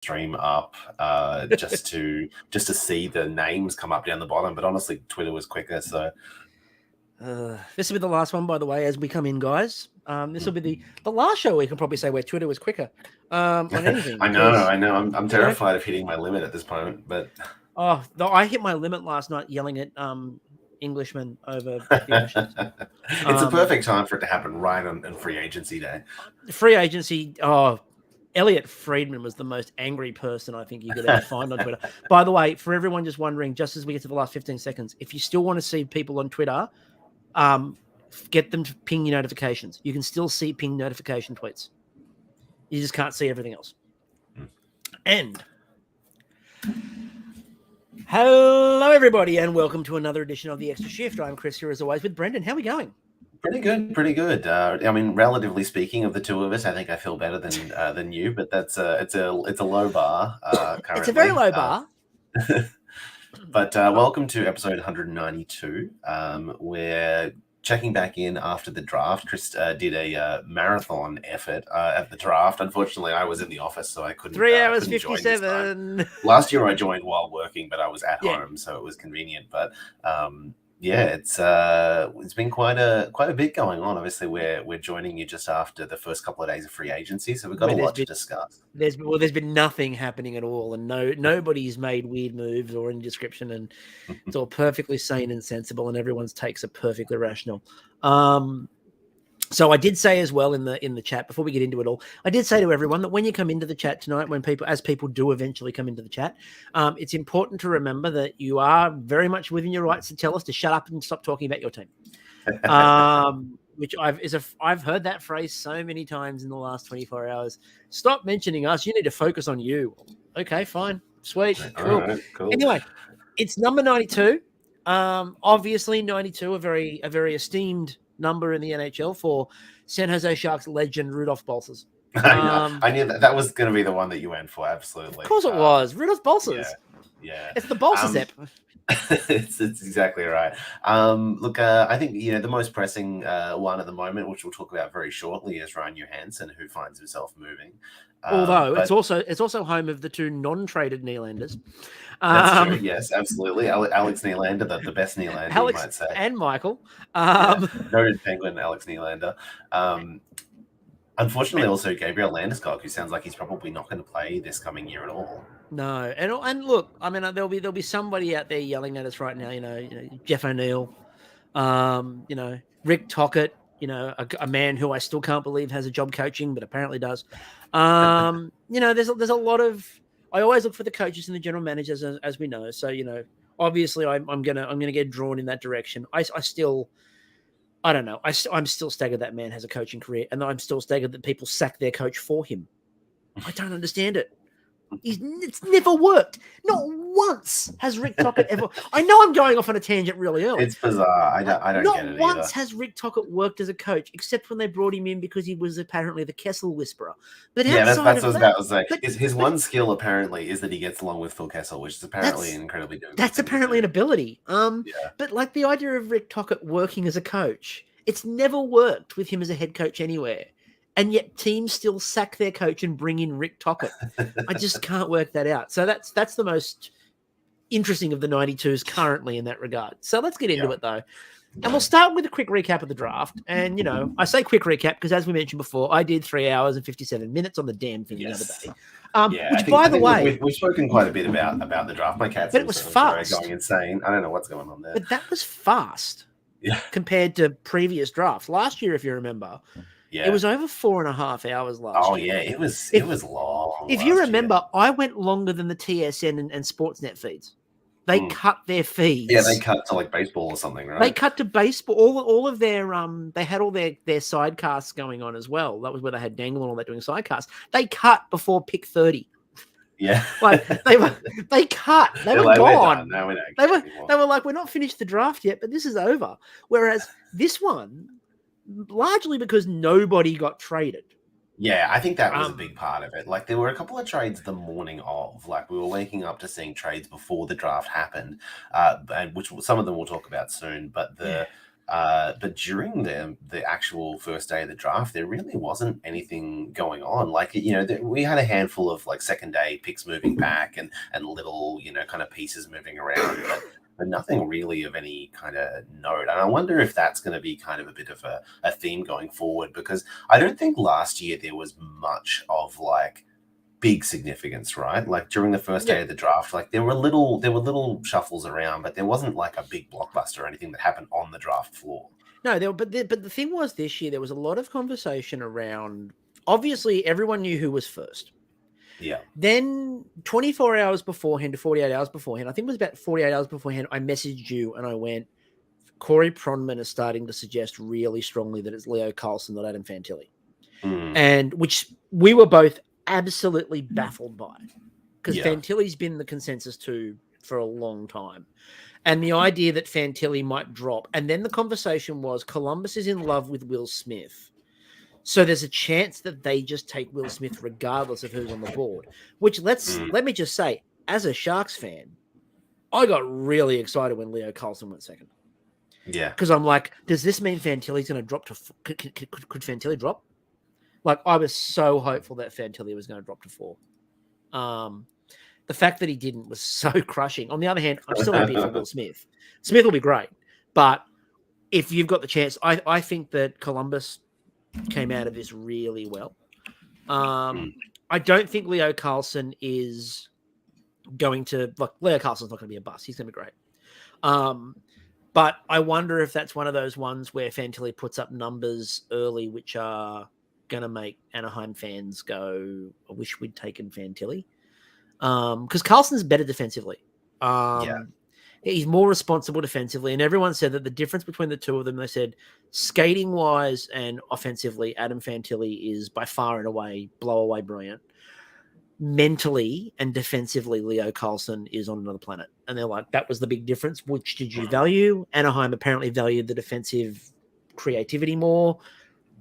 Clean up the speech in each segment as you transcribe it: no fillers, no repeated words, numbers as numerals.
stream up just to see the names come up down the bottom. But honestly, Twitter was quicker. So this will be the last one, by the way, as we come in, guys. This will be the last show we can probably say where Twitter was quicker on anything. I know. I'm terrified of hitting my limit at this point. But I hit my limit last night yelling at Englishmen over the oceans. It's a perfect time for it to happen right on free agency day. Free agency. Elliot Friedman was the most angry person I think you could ever find on Twitter. By the way, for everyone just wondering, just as we get to the last 15 seconds, if you still want to see people on Twitter, get them to ping your notifications. You can still see ping notification tweets. You just can't see everything else. And hello, everybody, and welcome to another edition of The Extra Shift. I'm Chris here, as always, with Brendan. How are we going? Pretty good. I mean, relatively speaking, of the two of us, I think I feel better than you. But that's it's a low bar. Currently. It's a very low bar. But welcome to episode 192. We're checking back in after the draft. Chris did a marathon effort at the draft. Unfortunately, I was in the office, so I couldn't. 3 hours 57. Last year I joined while working, but I was at home, so it was convenient. But it's been quite a bit going on. Obviously, we're joining you just after the first couple of days of free agency, so we've got a lot to discuss. There's been nothing happening at all, and nobody's made weird moves or any description, and it's all perfectly sane and sensible, and everyone's takes are perfectly rational. So I did say as well in the chat before we get into it all, I did say to everyone that when you come into the chat tonight, as people do eventually come into the chat, it's important to remember that you are very much within your rights to tell us to shut up and stop talking about your team. Which I've heard that phrase so many times in the last 24 hours. Stop mentioning us. You need to focus on you. Okay, fine, sweet, cool. Right, cool. Anyway, it's number 92. Obviously, 92, a very esteemed number in the NHL for San Jose Sharks legend Rudolph Balcers. I knew that was going to be the one that you went for. Absolutely, of course it was Rudolph Balcers. Yeah, it's the Balcers ep. It's exactly right. Look, I think the most pressing one at the moment, which we'll talk about very shortly, is Ryan Johansson, who finds himself moving. Although it's also home of the two non-traded Nylanders. That's true. Yes, absolutely. Alex Nylander, the best Nylander, you might say, and Michael, noted Penguin, Alex Nylander. Unfortunately, also Gabriel Landeskog, who sounds like he's probably not going to play this coming year at all. No, and look, I mean, there'll be somebody out there yelling at us right now. Jeff O'Neill, Rick Tocchet, a man who I still can't believe has a job coaching, but apparently does. There's a lot of. I always look for the coaches and the general managers, as we know. So obviously, I'm gonna get drawn in that direction. I don't know. I'm still staggered that man has a coaching career, and I'm still staggered that people sack their coach for him. I don't understand it. It's never worked. Not once has Rick Tocchet ever. I know I'm going off on a tangent really early. It's bizarre. I don't get it. Not once has Rick Tocchet worked as a coach, except when they brought him in because he was apparently the Kessel whisperer. But that's what I was about to say. His one skill apparently is that he gets along with Phil Kessel, which is apparently incredibly difficult. That's apparently an ability. But like the idea of Rick Tocchet working as a coach, it's never worked with him as a head coach anywhere. And yet teams still sack their coach and bring in Rick Tocchet. I just can't work that out. So that's the most interesting of the 92s currently in that regard. So let's get into it, though. And we'll start with a quick recap of the draft. And, I say quick recap because, as we mentioned before, I did 3 hours and 57 minutes on the damn thing the other day. Which, by the way... We've spoken quite a bit about the draft. My cat's but it was fast. Going insane. I don't know what's going on there. But that was fast compared to previous drafts. Last year, if you remember... Yeah. It was over 4.5 hours last year. It was long. If you remember, I went longer than the TSN and Sportsnet feeds. They cut their feeds. Yeah, they cut to like baseball or something, right? They cut to baseball. All of their they had all their sidecasts going on as well. That was where they had Dangle and all that doing sidecasts. They cut before pick 30. Yeah, like they cut. They were gone. No, we don't. They were like, we're not finished the draft yet, but this is over. Whereas this one. Largely because nobody got traded. Yeah, I think that was a big part of it. Like, there were a couple of trades the morning of. Like, we were waking up to seeing trades before the draft happened, and which some of them we'll talk about soon. But But during the actual first day of the draft, there really wasn't anything going on. Like, we had a handful of like second day picks moving back and little, kind of pieces moving around, but nothing really of any kind of note. And I wonder if that's going to be kind of a bit of a theme going forward, because I don't think last year there was much of like big significance, right? Like during the first day of the draft, like there were little shuffles around, but there wasn't like a big blockbuster or anything that happened on the draft floor. No, but the thing was, this year there was a lot of conversation around. Obviously, everyone knew who was first. Yeah. Then 24 hours beforehand to 48 hours beforehand, I think it was about 48 hours beforehand, I messaged you and I went, Corey Pronman is starting to suggest really strongly that it's Leo Carlsson, not Adam Fantilli. And which we were both absolutely baffled by, because Fantilli's been the consensus too for a long time. And the idea that Fantilli might drop. And then the conversation was Columbus is in love with Will Smith. So there's a chance that they just take Will Smith regardless of who's on the board, which let me just say, as a Sharks fan, I got really excited when Leo Carlsson went second. Yeah. Because I'm like, does this mean Fantilli's going to drop to could Fantilli drop? Like, I was so hopeful that Fantilli was going to drop to 4. The fact that he didn't was so crushing. On the other hand, I'm still happy for Will Smith. Smith will be great. But if you've got the chance, I think that Columbus came out of this really well. I don't think Leo Carlsson is going to... Look, Leo Carlsson's not going to be a bust. He's going to be great. But I wonder if that's one of those ones where Fantilli puts up numbers early which are going to make Anaheim fans go, I wish we'd taken Fantilli. Because Carlson's better defensively. He's more responsible defensively. And everyone said that the difference between the two of them, they said, skating-wise and offensively, Adam Fantilli is by far and away, blow-away brilliant. Mentally and defensively, Leo Carlsson is on another planet. And they're like, that was the big difference. Which did you value? Anaheim apparently valued the defensive creativity more.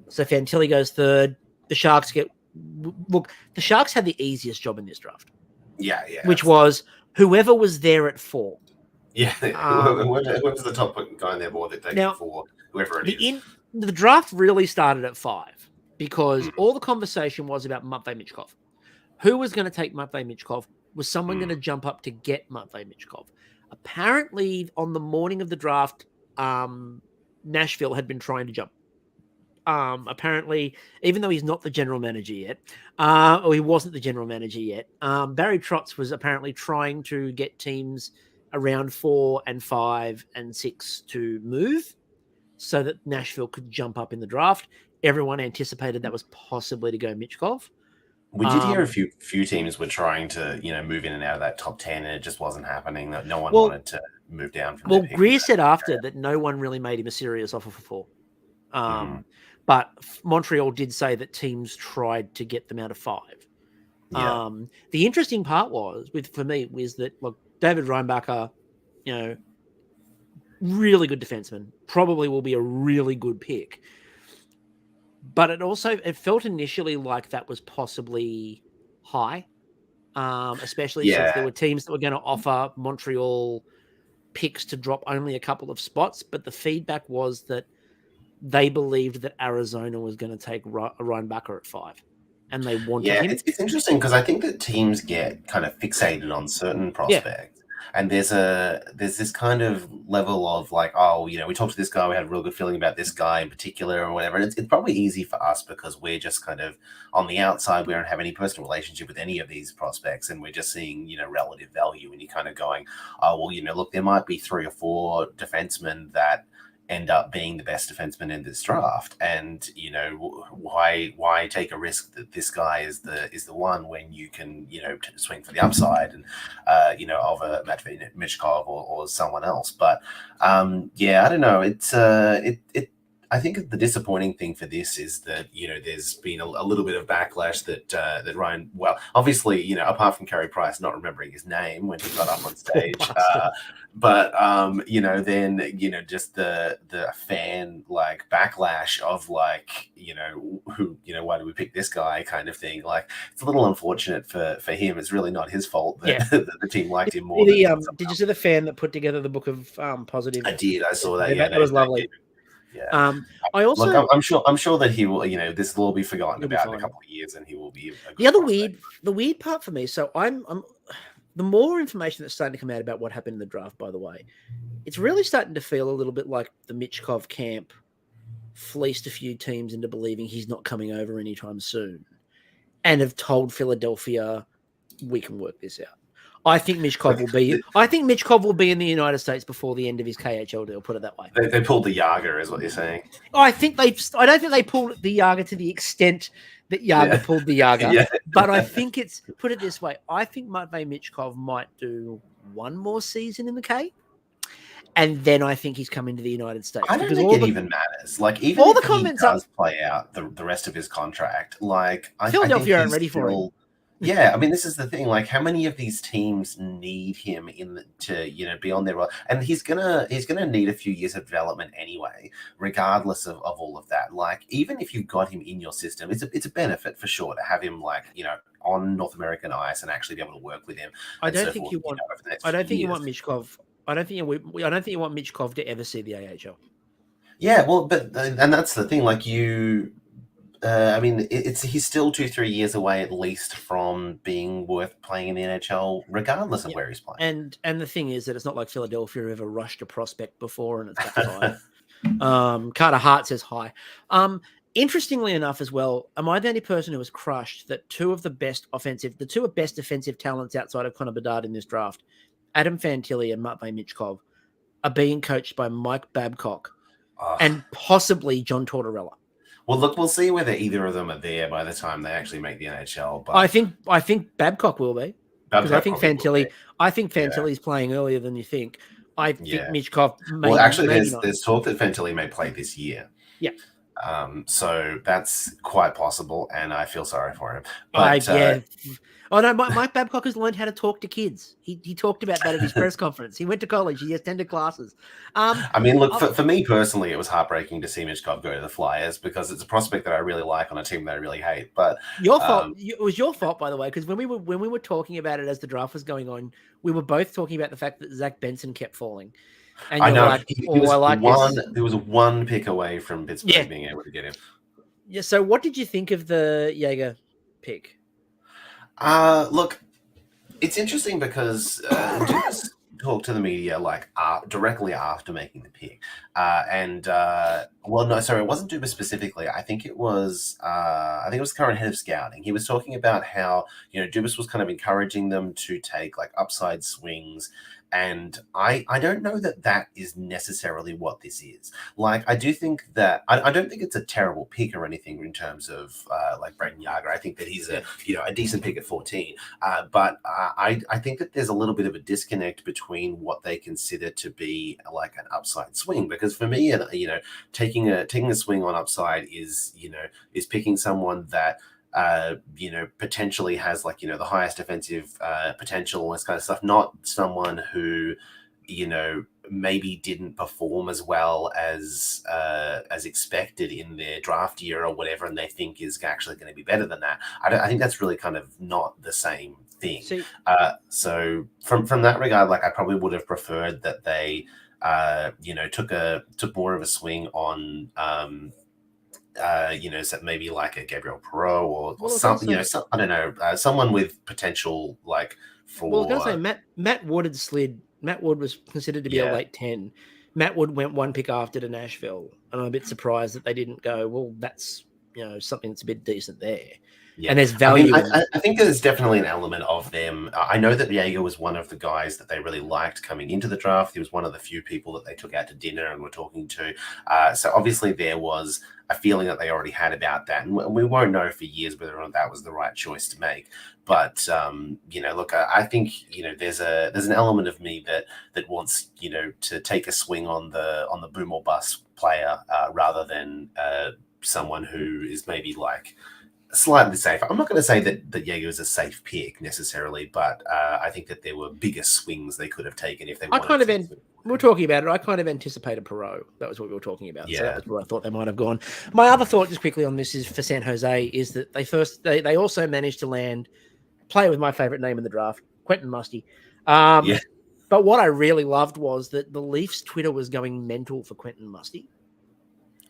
So Fantilli goes third. The Sharks the Sharks had the easiest job in this draft. Yeah. Which was whoever was there at 4. Yeah. Whoever's the top guy on their board that takes 4, whoever it is. The draft really started at 5 because all the conversation was about Matvei Michkov. Who was going to take Matvei Michkov? Was someone going to jump up to get Matvei Michkov? Apparently, on the morning of the draft, Nashville had been trying to jump. Apparently, even though he's not the general manager yet, or he wasn't the general manager yet, Barry Trotz was apparently trying to get teams around 4 and 5 and 6 to move so that Nashville could jump up in the draft. Everyone anticipated that was possibly to go Michkov. We did hear a few teams were trying to, move in and out of that top 10, and it just wasn't happening. That no one wanted to move down from. Well, Greer said after that no one really made him a serious offer for 4. But Montreal did say that teams tried to get them out of 5. Yeah. The interesting part for me was that, look, David Reinbacher, really good defenseman, probably will be a really good pick. But it felt initially like that was possibly high, especially since there were teams that were going to offer Montreal picks to drop only a couple of spots. But the feedback was that they believed that Arizona was going to take Reinbacher at 5, and they wanted him. It's interesting because I think that teams get kind of fixated on certain prospects. And there's this kind of level of like, we talked to this guy, we had a real good feeling about this guy in particular or whatever. And it's probably easy for us because we're just kind of on the outside. We don't have any personal relationship with any of these prospects. And we're just seeing, relative value. And you're kind of going, look, there might be 3 or 4 defensemen that end up being the best defenseman in this draft, and why take a risk that this guy is the one when you can swing for the upside and of a Matvei Michkov or someone else. But I don't know. It's I think the disappointing thing for this is that there's been a little bit of backlash that Ryan, well, obviously apart from Carey Price not remembering his name when he got up on stage, but then just the fan like backlash of like who why do we pick this guy kind of thing. Like, it's a little unfortunate for him. It's really not his fault that, that the team liked him more. Did you see the fan that put together the book of positive? I did. I saw that. That was lovely. Yeah. I Look, also I'm sure that he will. This will all be forgotten he'll be about in a fine. couple of years, and he will be a The good other prospect. the weird part for me. So I'm the more information that's starting to come out about what happened in the draft. By the way, it's really starting to feel a little bit like the Michkov camp fleeced a few teams into believing he's not coming over anytime soon, and have told Philadelphia we can work this out. I think Michkov will be. I think Michkov will be in the United States before the end of his KHL deal. Put it that way. They pulled the Yager, is what you're saying. I think they. I don't think they pulled the Yager to the extent that Yager pulled the Yager. Yeah. But I think it's. Put it this way. I think Matvei Michkov might do one more season in the K, and then I think he's coming to the United States. I don't think it even matters. Like, even all if the comments he does play out the rest of his contract, like Philadelphia I aren't think ready for him. Yeah, I mean, this is the thing. Like, how many of these teams need him to be on their role? And he's gonna need a few years of development anyway, regardless of all of that. Like, even if you've got him in your system, it's a benefit for sure to have him on North American ice and actually be able to work with him. I don't think you want. I don't think you want Michkov. I don't think you want Michkov to ever see the AHL. Yeah, well, and that's the thing. Like, I mean, he's still 2-3 years away at least from being worth playing in the NHL, regardless of where he's playing. And the thing is that it's not like Philadelphia ever rushed a prospect before, and it's high. Carter Hart says hi. Interestingly enough, as well, am I the only person who was crushed that the two best offensive talents outside of Connor Bedard in this draft, Adam Fantilli and Matvei Michkov, are being coached by Mike Babcock and possibly John Tortorella? Well, look, we'll see whether either of them are there by the time they actually make the NHL. But I think Babcock will be, because I think Fantilli's playing earlier than you think. I think Michkov. Well, actually, there's talk that Fantilli may play this year. Yeah. So that's quite possible, and I feel sorry for him. But, Oh no, Mike Babcock has learned how to talk to kids. He talked about that at his press conference. He went to college. He attended classes. I mean, look, for me personally, it was heartbreaking to see Michkov go to the Flyers because it's a prospect that I really like on a team that I really hate. But your fault. It was your fault, by the way, because when we were talking about it as the draft was going on, we were both talking about the fact that Zach Benson kept falling. And I know he was one pick away from Pittsburgh being able to get him. Yeah. So, what did you think of the Jaeger pick? Look, it's interesting because Dubas talked to the media directly after making the pick, it wasn't Dubas specifically. I think it was the current head of scouting. He was talking about how Dubas was kind of encouraging them to take like upside swings. And I don't know that is necessarily what this is. Like, I do think that I don't think it's a terrible pick or anything in terms of like Brayden Yager. I think that he's a decent pick at 14. But I think that there's a little bit of a disconnect between what they consider to be like an upside swing. Because for me, taking a swing on upside is picking someone that potentially has the highest offensive potential, all this kind of stuff, not someone who, maybe didn't perform as well as expected in their draft year or whatever, and they think is actually going to be better than that. I think that's really kind of not the same thing. So from that regard, like, I probably would have preferred that they, took more of a swing on, so maybe like a Gabriel Perreault or something, I don't know, someone with potential like for. Well, I was going to say Matt Wood had slid. Matt Wood was considered to be a late 10. Matt Wood went one pick after to Nashville, and I'm a bit surprised that they didn't go, well, that's something that's a bit decent there. Yeah. And there's value. I think there's definitely an element of them. I know that Jaeger was one of the guys that they really liked coming into the draft. He was one of the few people that they took out to dinner and were talking to. So obviously there was a feeling that they already had about that. And we won't know for years whether or not that was the right choice to make. But, look, I think, there's an element of me that wants, to take a swing on the boom or bust player rather than someone who is maybe like slightly safer. I'm not going to say that Jaeger is a safe pick necessarily, but I think that there were bigger swings they could have taken if they wanted we're talking about it. I kind of anticipated Perreault. That was what we were talking about. Yeah. So that was where I thought they might have gone. My other thought, just quickly on this, is for San Jose, is that they also managed to land player with my favorite name in the draft, Quentin Musty. But what I really loved was that the Leafs Twitter was going mental for Quentin Musty.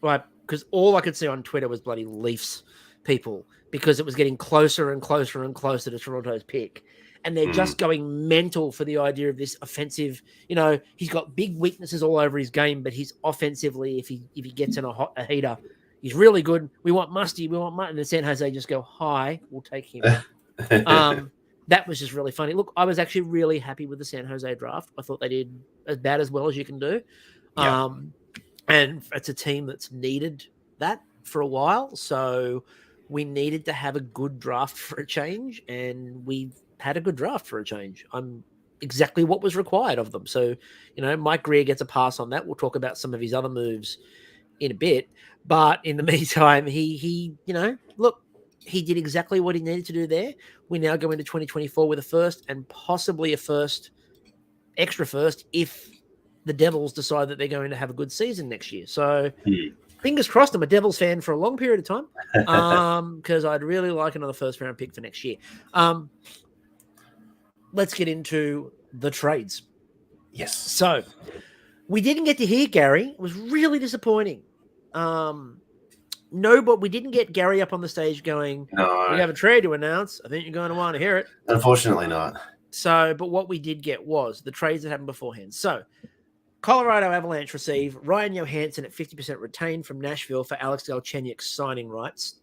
right? Because all I could see on Twitter was bloody Leafs people because it was getting closer and closer and closer to Toronto's pick. And they're just going mental for the idea of this offensive. You know, he's got big weaknesses all over his game, but he's offensively, if he gets in a heater, he's really good. We want Musty, we want Mutton. And San Jose just go, hi, we'll take him. That was just really funny. Look, I was actually really happy with the San Jose draft. I thought they did about as well as you can do. Yeah. And it's a team that's needed that for a while. So we needed to have a good draft for a change, and we've had a good draft for a change. I'm exactly what was required of them. So, you know, Mike Greer gets a pass on that. We'll talk about some of his other moves in a bit. But in the meantime, he you know, look, he did exactly what he needed to do there. We now go into 2024 with a first and possibly a extra first, if the Devils decide that they're going to have a good season next year. So fingers crossed. I'm a Devils fan for a long period of time because I'd really like another first round pick for next year. Let's get into the trades. Yes. So we didn't get to hear Gary. It was really disappointing. No, but we didn't get Gary up on the stage going, no, we have a trade to announce. I think you're going to want to hear it. Unfortunately not. So, but what we did get was the trades that happened beforehand. So Colorado Avalanche receive Ryan Johansson at 50% retained from Nashville for Alex Galchenyuk's signing rights.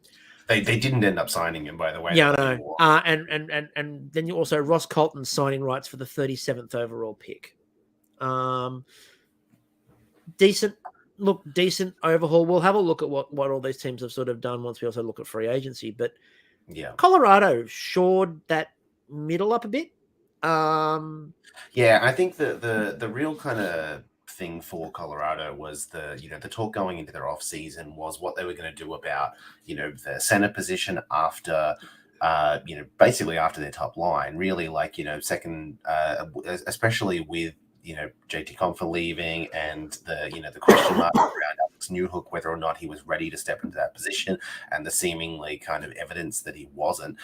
They didn't end up signing him, by the way. Yeah, I know. And then you also Ross Colton signing rights for the 37th overall pick. Decent overhaul. We'll have a look at what all these teams have sort of done once we also look at free agency. But yeah, Colorado shored that middle up a bit. Yeah, I think the real kind of thing for Colorado was the talk going into their off season was what they were going to do about the center position after basically after their top line, really, like second, especially with JT Compher leaving and the question mark around Alex Newhook, whether or not he was ready to step into that position, and the seemingly kind of evidence that he wasn't.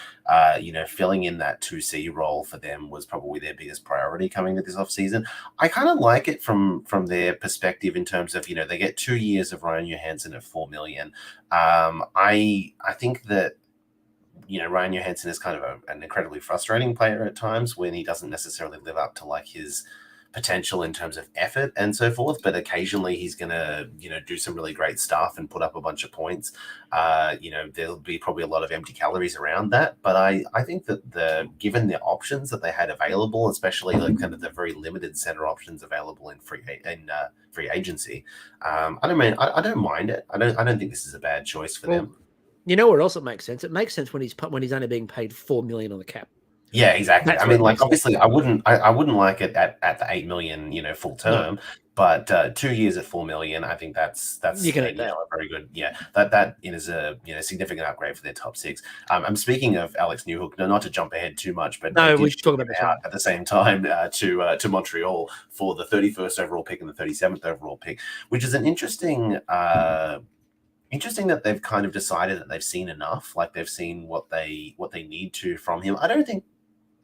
Filling in that 2C role for them was probably their biggest priority coming to this offseason. I kind of like it from their perspective in terms of, they get 2 years of Ryan Johansson at $4 million. I think that Ryan Johansson is kind of an incredibly frustrating player at times when he doesn't necessarily live up to like his potential in terms of effort and so forth, but occasionally he's going to, do some really great stuff and put up a bunch of points. There'll be probably a lot of empty calories around that, but I think that given the options that they had available, especially like kind of the very limited center options available in free agency, I don't mind it. I don't think this is a bad choice for them. You know what else it makes sense? It makes sense when he's only being paid $4 million on the cap. Yeah, exactly. I mean, like obviously, I wouldn't like it at the $8 million, full term, but 2 years at $4 million, I think that's a very good. Yeah, that is a significant upgrade for their top six. I'm speaking of Alex Newhook, not to jump ahead too much, but no, we should talk about that at the same time to Montreal for the 31st overall pick and the 37th overall pick, which is an interesting that they've kind of decided that they've seen enough, like they've seen what they need to from him. I don't think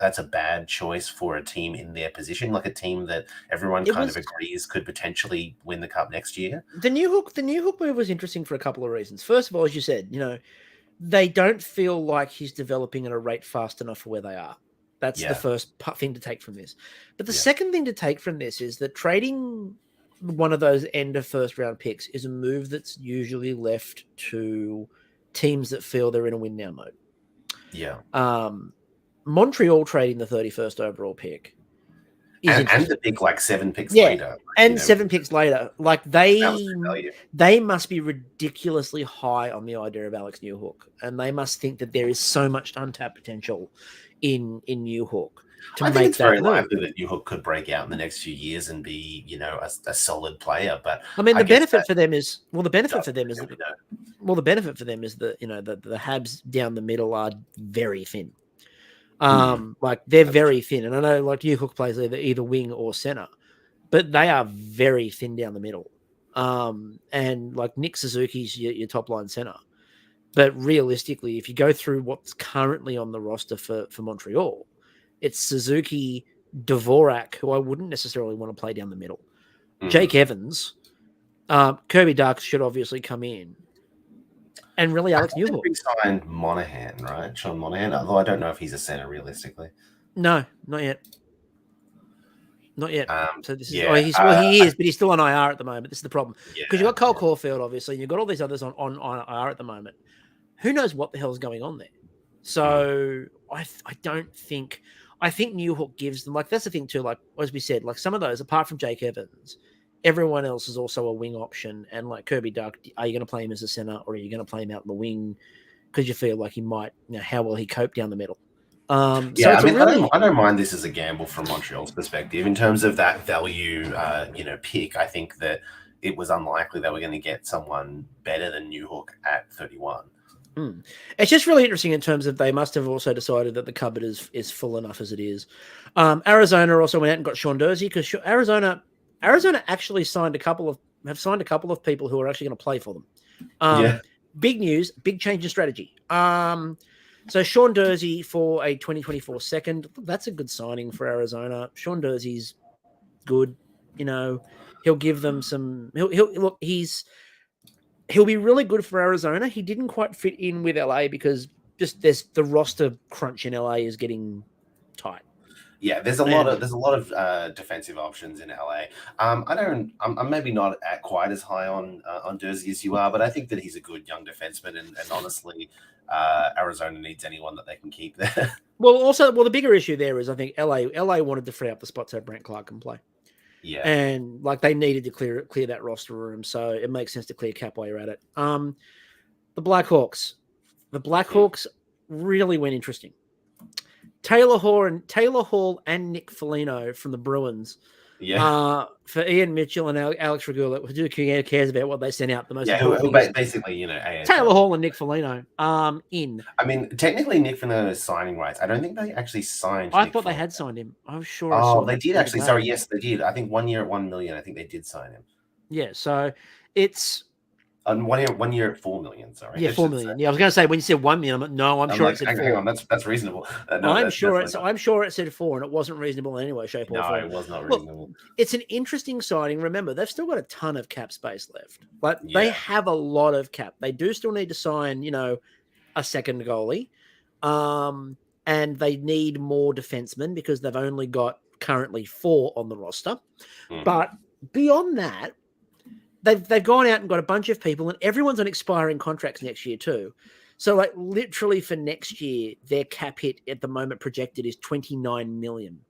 that's a bad choice for a team in their position, like a team that everyone kind of agrees could potentially win the cup next year. The Newhook move was interesting for a couple of reasons. First of all, as you said, they don't feel like he's developing at a rate fast enough for where they are. That's the first thing to take from this. But the second thing to take from this is that trading one of those end of first round picks is a move that's usually left to teams that feel they're in a win now mode. Yeah. Montreal trading the 31st overall pick and the pick like 7 picks later. And 7 picks later. Like they must be ridiculously high on the idea of Alex Newhook. And they must think that there is so much untapped potential in Newhook. I think it's very likely that Newhook could break out in the next few years and be, a solid player. But I mean, the benefit for them is the benefit for them is the Habs down the middle are very thin. Like they're very thin, and I know like Newhook plays either wing or center, but they are very thin down the middle. And like Nick Suzuki's your top line center, but realistically, if you go through what's currently on the roster for Montreal, it's Suzuki, Dvorak, who I wouldn't necessarily want to play down the middle, Jake Evans, Kirby Ducks should obviously come in. And really, Alex Newhook. We signed Monahan, right? Sean Monahan, although I don't know if he's a center realistically. No, not yet. Not yet. So this is yeah, he is, but he's still on IR at the moment. This is the problem because Yeah, you've got Cole Caulfield, obviously, and you've got all these others on IR at the moment. Who knows what the hell's going on there? So I don't think. I think Newhook gives them, like, that's the thing too. Like as we said, like some of those, apart from Jake Evans, everyone else is also a wing option. And like Kirby Duck, are you going to play him as a center or are you going to play him out in the wing because you feel like he might, how will he cope down the middle? Yeah, I mean, I don't mind this as a gamble from Montreal's perspective in terms of that value, pick. I think that it was unlikely that we're going to get someone better than Newhook at 31. It's just really interesting in terms of they must have also decided that the cupboard is full enough as it is. Arizona also went out and got Sean Dursey because Arizona actually signed a couple of people who are actually going to play for them. Big news, big change in strategy. So Sean Dursey for a 2024 second. That's a good signing for Arizona. Sean Dursey's good. He'll give them some. He'll be really good for Arizona. He didn't quite fit in with LA because just the roster crunch in LA is getting tight. Yeah, there's a lot of defensive options in LA. I'm maybe not quite as high on Dursey as you are, but I think that he's a good young defenseman, and honestly, Arizona needs anyone that they can keep there. Well, the bigger issue there is I think LA wanted to free up the spot so Brent Clark can play. Yeah, and like they needed to clear that roster room, so it makes sense to clear cap while you're at it. The Blackhawks really went interesting. Taylor Hall and Nick Foligno from the Bruins. Yeah. For Ian Mitchell and Alex Regula, who cares about what they sent out? The most who basically, Taylor Hall and Nick Foligno. In. I mean, technically, Nick Foligno's signing rights. I don't think they actually signed. I thought they had signed him. I was sure. Oh, they did actually. Sorry, yes, they did. I think 1 year at $1 million. I think they did sign him. Yeah, so it's. 1 year at $4 million. Sorry. Yeah, $4 million. Yeah, I was going to say when you said 1 million, I'm sure it said 4. Hang on, that's reasonable. I'm sure it said 4, and it wasn't reasonable in any way, shape, or form. No, it was not reasonable. Look, it's an interesting signing. Remember, they've still got a ton of cap space left. Like they have a lot of cap. They do still need to sign, a second goalie, and they need more defensemen because they've only got currently 4 on the roster. But beyond that. They've gone out and got a bunch of people, and everyone's on expiring contracts next year too. So, like, literally for next year, their cap hit at the moment projected is $29 million.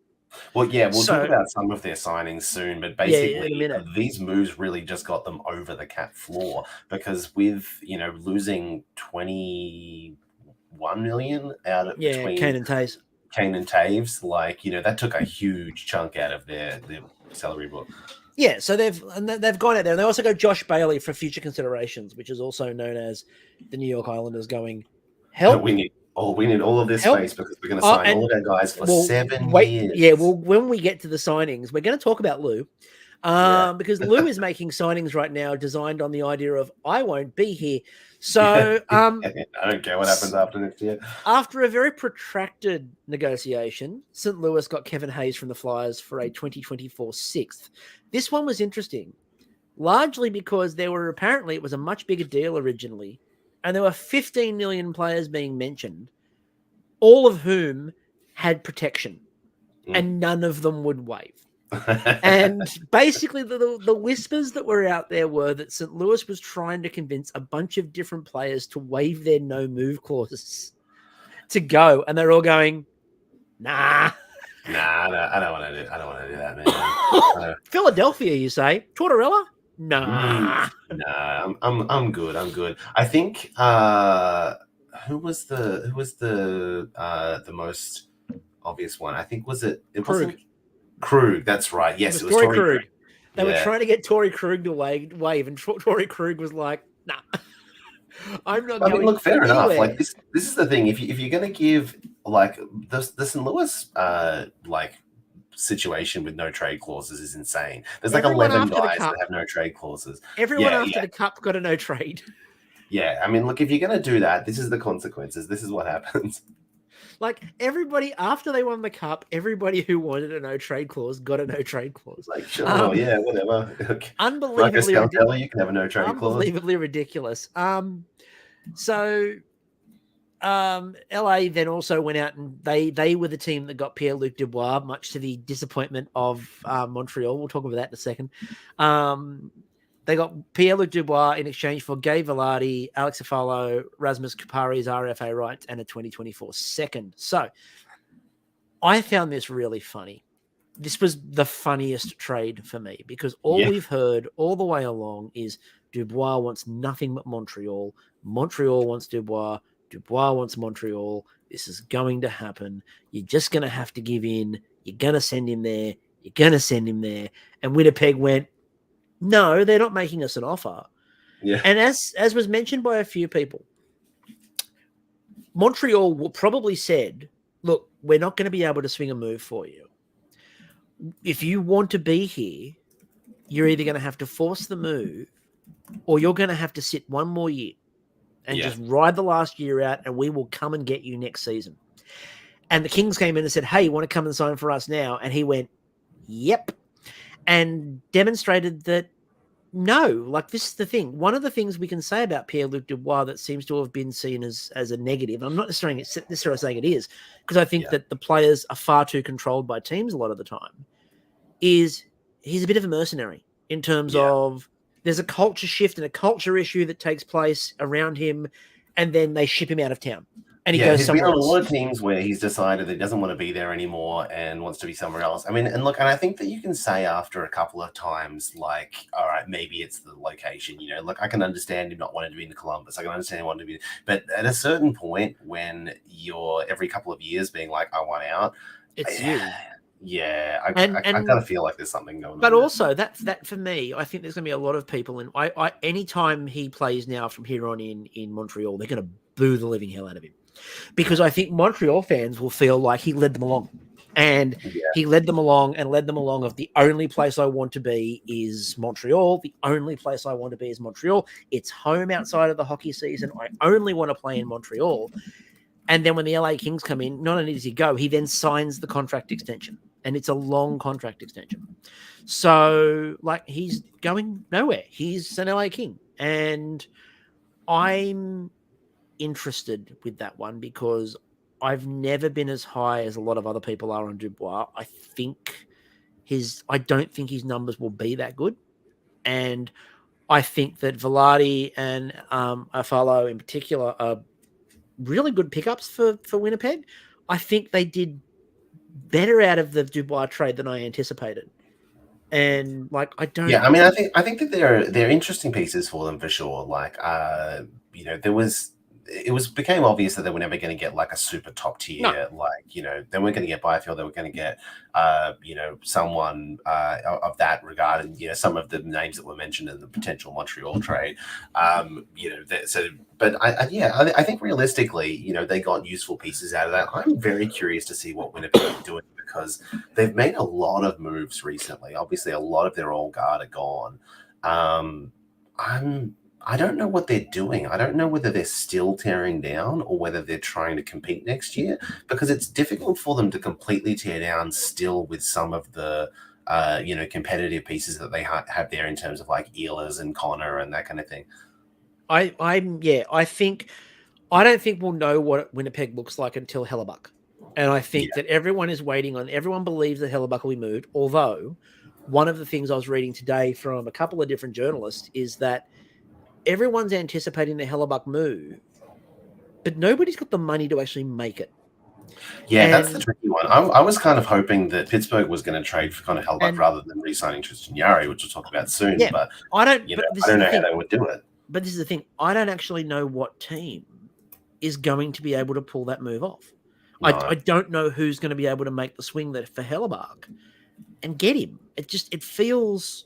Well, yeah, we'll talk about some of their signings soon, but basically these moves really just got them over the cap floor because with, losing $21 million out of between Kane and Taves, like, that took a huge chunk out of their salary book. Yeah, so they've gone out there, and they also go Josh Bailey for future considerations, which is also known as the New York Islanders going, help. We need all of this space because we're going to sign all of our guys for 7 years. Yeah, well, when we get to the signings, we're going to talk about Lou. Because Lou is making signings right now designed on the idea of I won't be here. So I don't care what happens after next year. After a very protracted negotiation, St. Louis got Kevin Hayes from the Flyers for a 2024 6th. This one was interesting, largely because it was a much bigger deal originally, and there were 15 million players being mentioned, all of whom had protection, and none of them would waive. And basically the whispers that were out there were that St. Louis was trying to convince a bunch of different players to waive their no move clauses to go, and they're all going, nah, I don't want to do that, man. Philadelphia, you say? Tortorella? Nah, I'm good. I think who was the most obvious one? I think it wasn't Krug, that's right. Yes, it was Torrey Krug. They were trying to get Torrey Krug to wave, and Torrey Krug was like, "Nah, I'm not." I mean, look, fair enough. Like this is the thing. If you're going to give like the St. Louis situation with no trade clauses is insane. There's like 11 guys that have no trade clauses. Everyone after the Cup got a no trade. Yeah, I mean, look, if you're going to do that, this is the consequences. This is what happens. Like everybody after they won the cup, everybody who wanted a no trade clause got a no trade clause. Like, sure, yeah, whatever. Okay. Marco Unbelievably, Scaltelli, you can have a no trade clause. unbelievably ridiculous. So LA then also went out and they were the team that got Pierre-Luc Dubois, much to the disappointment of Montreal. We'll talk about that in a second. They got Pierre-Luc Dubois in exchange for Gabe Velarde, Alex Afalo, Rasmus Kupari's RFA rights, and a 2024 second. So I found this really funny. This was the funniest trade for me because all we've heard all the way along is Dubois wants nothing but Montreal. Montreal wants Dubois. Dubois wants Montreal. This is going to happen. You're just going to have to give in. You're going to send him there. You're going to send him there. And Winnipeg went, no, they're not making us an offer. Yeah. And as was mentioned by a few people, Montreal probably said, look, we're not going to be able to swing a move for you. If you want to be here, you're either going to have to force the move or you're going to have to sit one more year and just ride the last year out, and we will come and get you next season. And the Kings came in and said, hey, you want to come and sign for us now? And he went, yep. And demonstrated that, no, like this is the thing. One of the things we can say about Pierre-Luc Dubois that seems to have been seen as a negative, and I'm not necessarily saying it is, because I think that the players are far too controlled by teams a lot of the time, is he's a bit of a mercenary in terms of there's a culture shift and a culture issue that takes place around him, and then they ship him out of town. And he goes somewhere else. He's been on a lot of teams where he's decided that he doesn't want to be there anymore and wants to be somewhere else. I mean, and look, and I think that you can say after a couple of times, like, all right, maybe it's the location, you know, look, I can understand him not wanting to be in Columbus. I can understand him wanting to be, but at a certain point when you're every couple of years being like, I want out. It's you. Yeah, I kind of feel like there's something going on. But also, that for me, I think there's going to be a lot of people. And anytime he plays now from here on in Montreal, they're going to boo the living hell out of him. Because I think Montreal fans will feel like he led them along. And he led them along of the only place I want to be is Montreal. The only place I want to be is Montreal. It's home outside of the hockey season. I only want to play in Montreal. And then when the LA Kings come in, not only does he go, he then signs the contract extension. And it's a long contract extension. So, like, he's going nowhere. He's an LA King. And I'm interested with that one because I've never been as high as a lot of other people are on Dubois. I don't think his numbers will be that good. And I think that Velarde and Afalo in particular are really good pickups for Winnipeg. I think they did better out of the Dubois trade than I anticipated. And like, I don't. Yeah, I mean, I think that they're interesting pieces for them for sure. Like, you know, it became obvious that they were never going to get like a super top tier, like, you know, they weren't going to get Byfield, they were going to get, you know, someone of that regard, and, you know, some of the names that were mentioned in the potential Montreal trade, you know, but I think realistically, you know, they got useful pieces out of that. I'm very curious to see what Winnipeg are doing because they've made a lot of moves recently. Obviously, a lot of their old guard are gone. I don't know what they're doing. I don't know whether they're still tearing down or whether they're trying to compete next year because it's difficult for them to completely tear down still with some of the, you know, competitive pieces that they have there in terms of like Ehlers and Connor and that kind of thing. I don't think we'll know what Winnipeg looks like until Hellebuck. And I think that everyone believes that Hellebuck will be moved. Although one of the things I was reading today from a couple of different journalists is that everyone's anticipating the Hellebuck move, but nobody's got the money to actually make it. Yeah, that's the tricky one. I was kind of hoping that Pittsburgh was going to trade for Connor Hellebuck rather than re-signing Tristan Jarry, which we'll talk about soon. Yeah, but I don't know how they would do it. But this is the thing. I don't actually know what team is going to be able to pull that move off. No. I don't know who's going to be able to make the swing that for Hellebuck and get him. It feels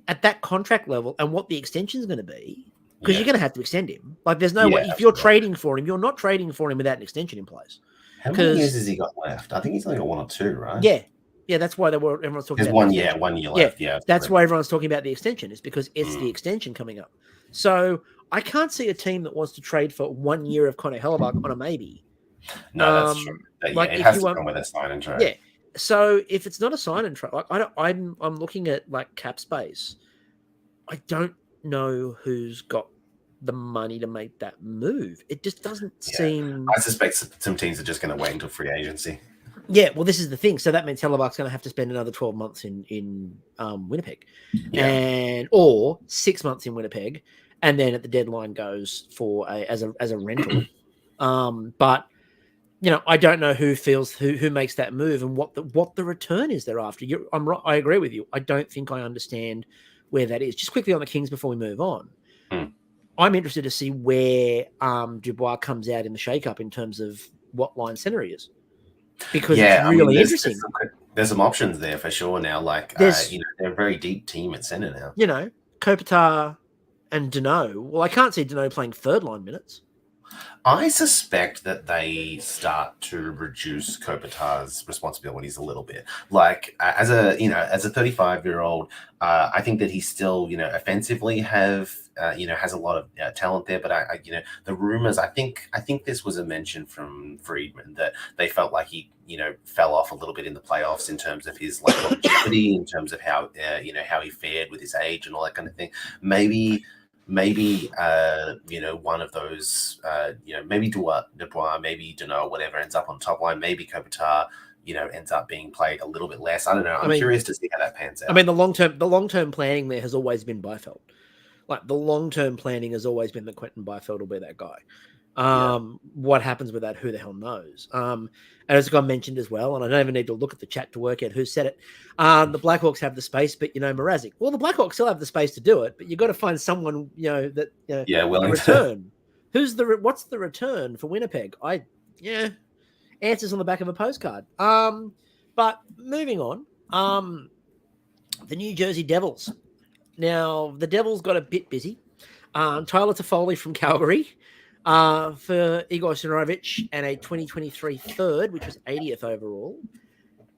at that contract level and what the extension is going to be, because you're going to have to extend him. Like, there's no way if you're trading for him, you're not trading for him without an extension in place. How many years has he got left? I think he's only got 1 or 2, right? Yeah. That's why everyone's talking about 1 year left. Yeah, that's why everyone's talking about the extension. Is because it's the extension coming up. So I can't see a team that wants to trade for 1 year of Connor Hellebuck on a maybe No, that's true. But yeah, Like it if has you to want, come with a sign and trade. yeah. So if it's not a sign and trade, like I'm looking at like cap space. I don't know who's got the money to make that move. It just doesn't Yeah. seem. I suspect some teams are just going to wait until free agency. Yeah, well, this is the thing. So that means Hellebuck's going to have to spend another 12 months in Winnipeg, Yeah. or 6 months in Winnipeg, and then at the deadline goes for as a rental. But I don't know who makes that move and what the return is thereafter. I agree with you. I don't think I understand where that is. Just quickly on the Kings before we move on. Hmm. I'm interested to see where Dubois comes out in the shakeup in terms of what line center he is, because it's Yeah, I mean, really interesting. there's some options there for sure now. Like, There's they're a very deep team at center now. Kopitar and Dano. Well, I can't see Dano playing third line minutes. I suspect that they start to reduce Kopitar's responsibilities a little bit. Like as a 35-year-old, I think that he still offensively has a lot of talent there. But the rumors, I think this was a mention from Friedman that they felt like he fell off a little bit in the playoffs in terms of his like longevity, in terms of how how he fared with his age and all that kind of thing. Maybe one of those maybe Dubois, maybe Dano, whatever ends up on top line. Maybe Kopitar ends up being played a little bit less. I don't know. I'm curious to see how that pans out. I mean, the long term planning there has always been Byfeld. Like the long term planning has always been that Quentin Byfeld will be that guy. What happens with that? Who the hell knows? And as I mentioned as well, and I don't even need to look at the chat to work out who said it. The Blackhawks have the space, but Mrazek. Well, the Blackhawks still have the space to do it, but you've got to find someone willing return. What's the return for Winnipeg? Answers on the back of a postcard. But moving on, the New Jersey Devils. Now the Devils got a bit busy. Tyler Toffoli from Calgary. For Igor Sinovic and a 2023 third, which was 80th overall,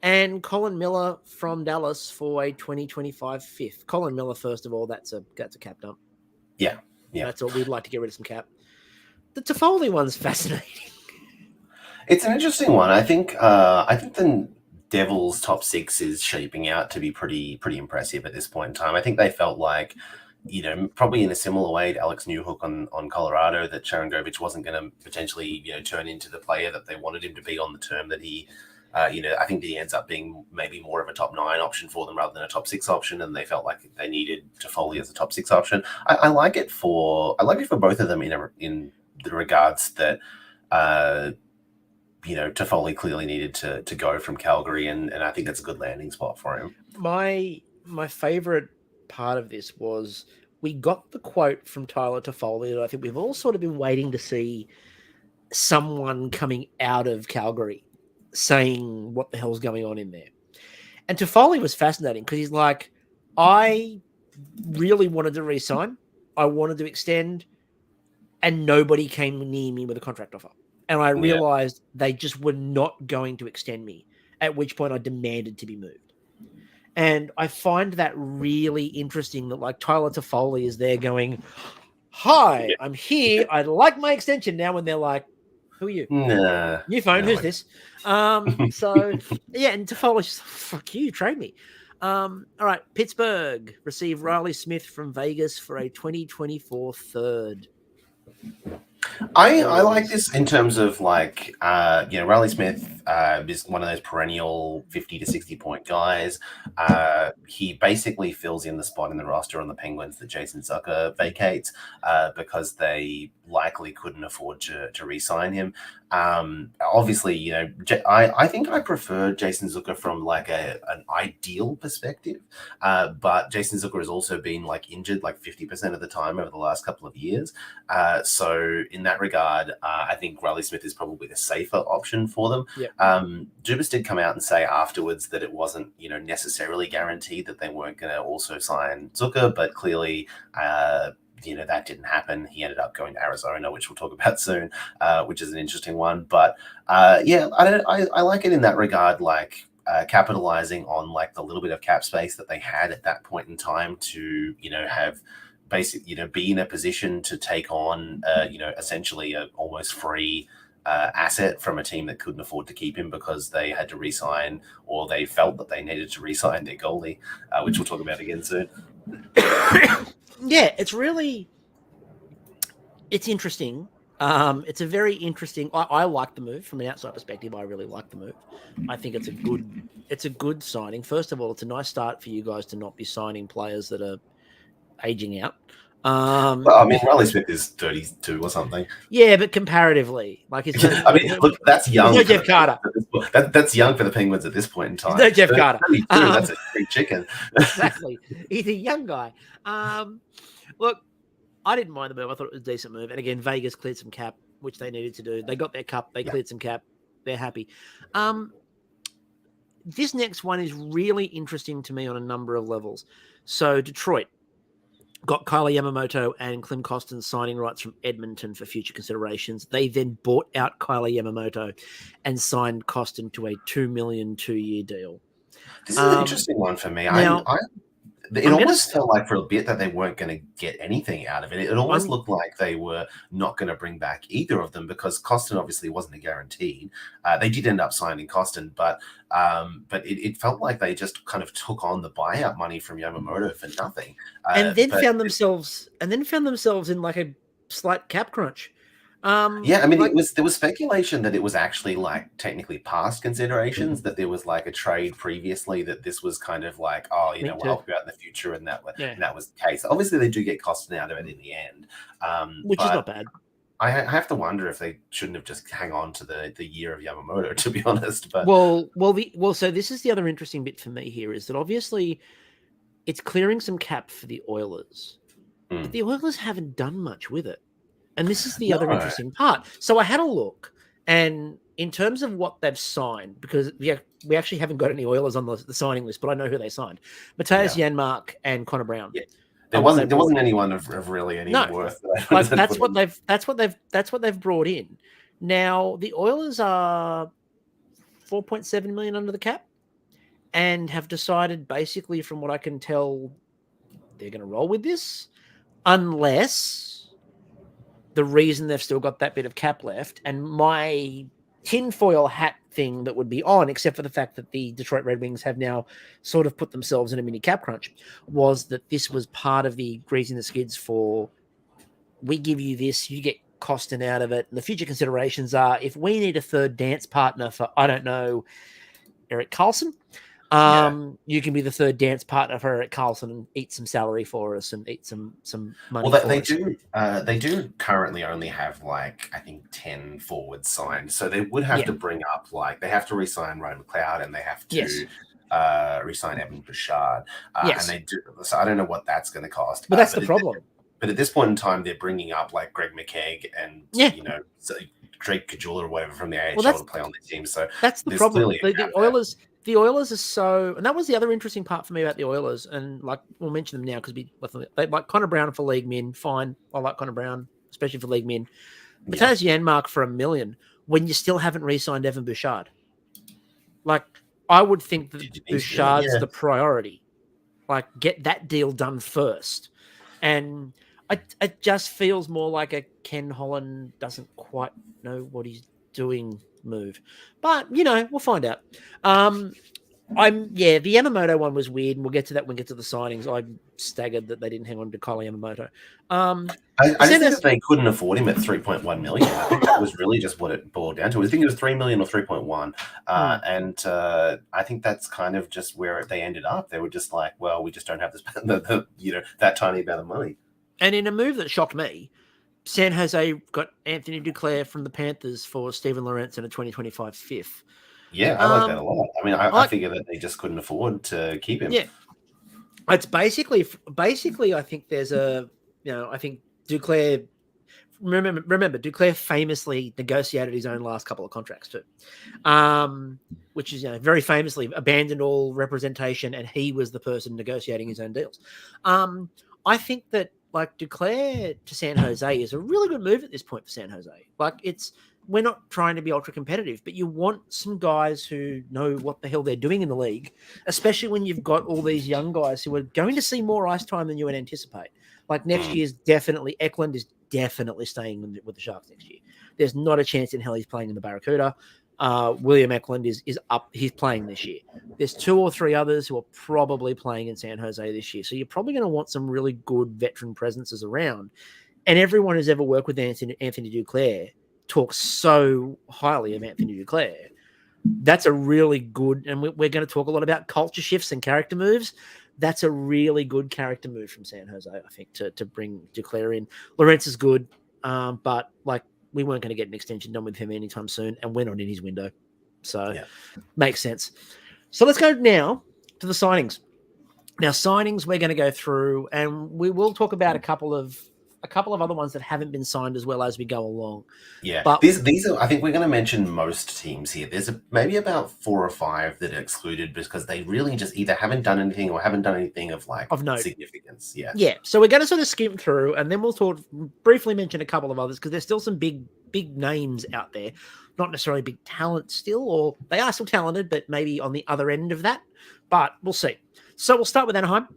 and Colin Miller from Dallas for a 2025 fifth. Colin Miller, first of all, that's a cap dump. Yeah. That's all. We'd like to get rid of some cap. The Toffoli one's fascinating. It's an interesting one. I think the Devils' top six is shaping out to be pretty impressive at this point in time. I think they felt like, probably in a similar way to Alex Newhook on Colorado, that Sharangovich wasn't going to potentially, turn into the player that they wanted him to be on the term that he, I think that he ends up being maybe more of a top 9 option for them rather than a top 6 option, and they felt like they needed Toffoli as a top 6 option. I like it for both of them in the regards that, Toffoli clearly needed to go from Calgary, and I think that's a good landing spot for him. My favorite part of this was we got the quote from Tyler Toffoli that I think we've all sort of been waiting to see someone coming out of Calgary saying what the hell's going on in there. And Toffoli was fascinating because he's like, I really wanted to re-sign. I wanted to extend, and nobody came near me with a contract offer. And I realized they just were not going to extend me, at which point I demanded to be moved. And I find that really interesting that like Tyler Toffoli is there going, hi, I'm here. I'd like my extension now. And they're like, who are you? Nah, New phone. Who's this? So yeah. And Toffoli's just, fuck you, trade me. All right. Pittsburgh received Riley Smith from Vegas for a 2024 third. I like this in terms of like, Riley Smith is one of those perennial 50 to 60 point guys. He basically fills in the spot in the roster on the Penguins that Jason Zucker vacates because they likely couldn't afford to re-sign him. Obviously, I think I prefer Jason Zucker from like an ideal perspective, but Jason Zucker has also been like injured like 50% of the time over the last couple of years. So in that regard, I think Riley Smith is probably the safer option for them. Yep. Dubas did come out and say afterwards that it wasn't, necessarily guaranteed that they weren't going to also sign Zucker, but clearly, that didn't happen. He ended up going to Arizona, which we'll talk about soon, which is an interesting one. But I like it in that regard, like capitalizing on like the little bit of cap space that they had at that point in time to, have basic, be in a position to take on, essentially a almost free asset from a team that couldn't afford to keep him because they had to re-sign, or they felt that they needed to re-sign their goalie, which we'll talk about again soon. Yeah, it's interesting. It's a very interesting. I like the move from an outside perspective. I really like the move. I think it's a good signing. First of all, it's a nice start for you guys to not be signing players that are aging out. Well, I mean, Riley Smith is 32 or something. Yeah, but comparatively, like it's I mean, look, that's young. No Jeff Carter. That's young for the Penguins at this point in time. No Jeff Carter. That's a big chicken. Exactly. He's a young guy. Look, I didn't mind the move. I thought it was a decent move. And again, Vegas cleared some cap, which they needed to do. They got their cup. They cleared some cap. They're happy. This next one is really interesting to me on a number of levels. So Detroit got Kyler Yamamoto and Klim Kostin signing rights from Edmonton for future considerations. They then bought out Kyler Yamamoto and signed Kostin to a $2 million 2-year deal. This is an interesting one for me. It almost felt like for a bit that they weren't going to get anything out of it. It almost looked like they were not going to bring back either of them because Kostin obviously wasn't a guaranteed. They did end up signing Kostin, but it felt like they just kind of took on the buyout money from Yamamoto for nothing. And then found themselves in like a slight cap crunch. Yeah, I mean, there was speculation that it was actually like technically past considerations, that there was like a trade previously that this was kind of like, oh, we'll help you out in the future, and that was the case. Obviously, they do get Kostin out of it in the end, which is not bad. I have to wonder if they shouldn't have just hang on to the year of Yamamoto, to be honest. But so this is the other interesting bit for me here is that obviously it's clearing some cap for the Oilers, but the Oilers haven't done much with it. And this is the other interesting part. So I had a look, and in terms of what they've signed, because we actually haven't got any Oilers on the signing list, but I know who they signed: Matthias Janmark and Connor Brown. Yeah. There wasn't anyone of really any worth. That's what they've brought in. Now the Oilers are $4.7 million under the cap, and have decided, basically, from what I can tell, they're going to roll with this, unless the reason they've still got that bit of cap left, and my tinfoil hat thing that would be on, except for the fact that the Detroit Red Wings have now sort of put themselves in a mini cap crunch, was that this was part of the greasing the skids for, we give you this, you get Kostin out of it. And the future considerations are, if we need a third dance partner for, I don't know, Erik Karlsson, you can be the third dance partner for Erik Karlsson and eat some salary for us and eat some money. Well, they do currently only have like, I think, 10 forwards signed, so they would have to bring up, like, they have to re-sign Ryan McLeod and they have to re-sign Evan Bouchard, and they do. So I don't know what that's going to cost. But that's the problem. But at this point in time, they're bringing up like Greg McKegg and Drake Kajula or whatever from the AHL to play on the team. So that's the problem. The Oilers are so, and that was the other interesting part for me about the Oilers. And like, we'll mention them now because they like Connor Brown for league min. Fine, I like Connor Brown, especially for league min. Matthias Janmark for $1 million when you still haven't re-signed Evan Bouchard. Like, I would think that Bouchard's the priority. Like, get that deal done first. And it just feels more like a Ken Holland doesn't quite know what he's doing move, but we'll find out. The Yamamoto one was weird, and we'll get to that when we get to the signings. I'm staggered that they didn't hang on to Kyler Yamamoto. I think that they couldn't afford him at $3.1 million. I think that was really just what it boiled down to. I think it was $3 million or 3.1, and I think that's kind of just where they ended up. They were just like, well, we just don't have this, that tiny amount of money. And in a move that shocked me, San Jose got Anthony Duclair from the Panthers for Steven Lorentz and a 2025 fifth. Yeah, I like that a lot. I mean, I figure that they just couldn't afford to keep him. Yeah, it's basically. I think there's I think Duclair. Remember, Duclair famously negotiated his own last couple of contracts too, which is very famously abandoned all representation, and he was the person negotiating his own deals. I think that, like, Duclair to San Jose is a really good move at this point for San Jose. Like, we're not trying to be ultra competitive, but you want some guys who know what the hell they're doing in the league, especially when you've got all these young guys who are going to see more ice time than you would anticipate. Like, next year's definitely, Eklund is definitely staying with the Sharks next year. There's not a chance in hell he's playing in the Barracuda. William Eklund is up. He's playing this year. There's 2 or 3 others who are probably playing in San Jose this year. So you're probably going to want some really good veteran presences around. And everyone who's ever worked with Anthony Duclair talks so highly of Anthony Duclair. That's a really good, and we're going to talk a lot about culture shifts and character moves. That's a really good character move from San Jose, I think, to bring Duclair in. Lorentz is good, but like we weren't going to get an extension done with him anytime soon, and we're not in his window. So makes sense. So let's go now to the signings. Now, signings we're going to go through, and we will talk about a couple of other ones that haven't been signed as well as we go along. Yeah, but these are. I think we're going to mention most teams here. There's maybe about 4 or 5 that are excluded because they really just either haven't done anything or haven't done anything of note. Significance. Yeah. So we're going to sort of skim through, and then we'll briefly mention a couple of others because there's still some big names out there, not necessarily big talent still, or they are still talented, but maybe on the other end of that. But we'll see. So we'll start with Anaheim.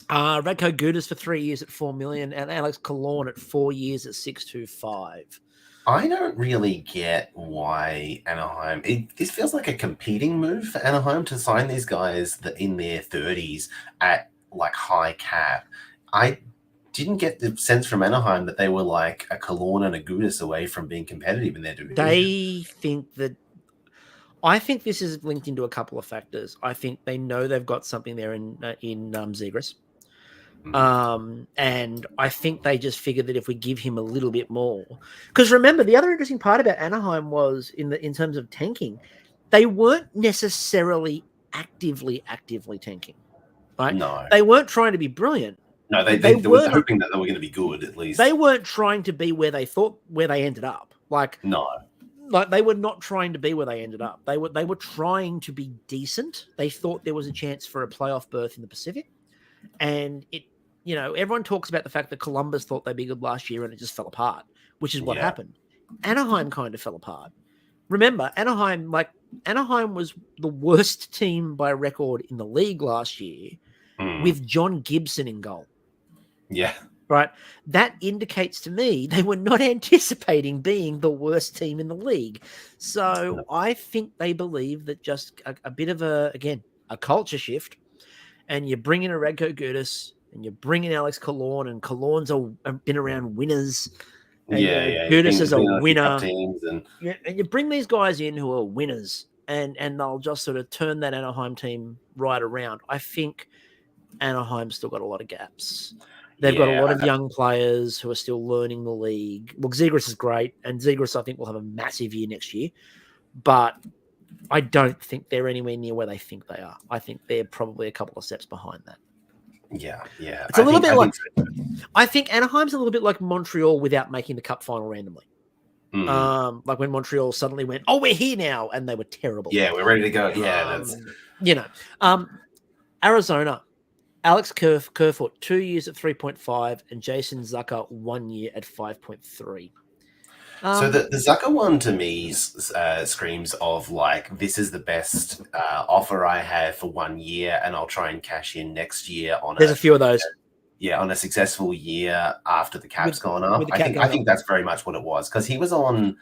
Radko Gudas for 3 years at $4 million, and Alex Killorn at 4 years at $625. I don't really get why Anaheim. This feels like a competing move for Anaheim to sign these guys that in their 30s at like high cap. I didn't get the sense from Anaheim that they were like a Killorn and a Gudas away from being competitive in their division. They think that. I think this is linked into a couple of factors. I think they know they've got something there in Zegras. And I think they just figured that if we give him a little bit more, because remember, the other interesting part about Anaheim was in terms of tanking, they weren't necessarily actively tanking, right? No, they weren't trying to be brilliant. No, they were hoping that they were going to be good at least. They weren't trying to be where they ended up. Like they were not trying to be where they ended up. They were trying to be decent. They thought there was a chance for a playoff berth in the Pacific, and everyone talks about the fact that Columbus thought they'd be good last year and it just fell apart, which is what happened. Anaheim kind of fell apart. Remember, Anaheim was the worst team by record in the league last year with John Gibson in goal. Yeah. Right. That indicates to me they were not anticipating being the worst team in the league. So I think they believe that just a bit of a culture shift, and you bring in a Radko Gudas, and you bring in Alex Killorn, and Killorn's been around winners. And Gudas is a winner. And you bring these guys in who are winners, and they'll just sort of turn that Anaheim team right around. I think Anaheim's still got a lot of gaps. They've got a lot of young players who are still learning the league. Look, Zegras is great, and Zegras, I think, will have a massive year next year. But I don't think they're anywhere near where they think they are. I think they're probably a couple of steps behind that. Yeah. It's a little bit like I think Anaheim's a little bit like Montreal without making the Cup final randomly. Like when Montreal suddenly went, "Oh, we're here now," and they were terrible. Yeah, we're ready to go. Yeah, Arizona. Alex Kerfoot, 2 years at 3.5, and Jason Zucker, 1 year at 5.3. So the Zucker one to me screams of like, this is the best offer I have for 1 year, and I'll try and cash in next year on. There's a few of those. On a successful year after the cap's gone up. I think that's very much what it was, because he was on.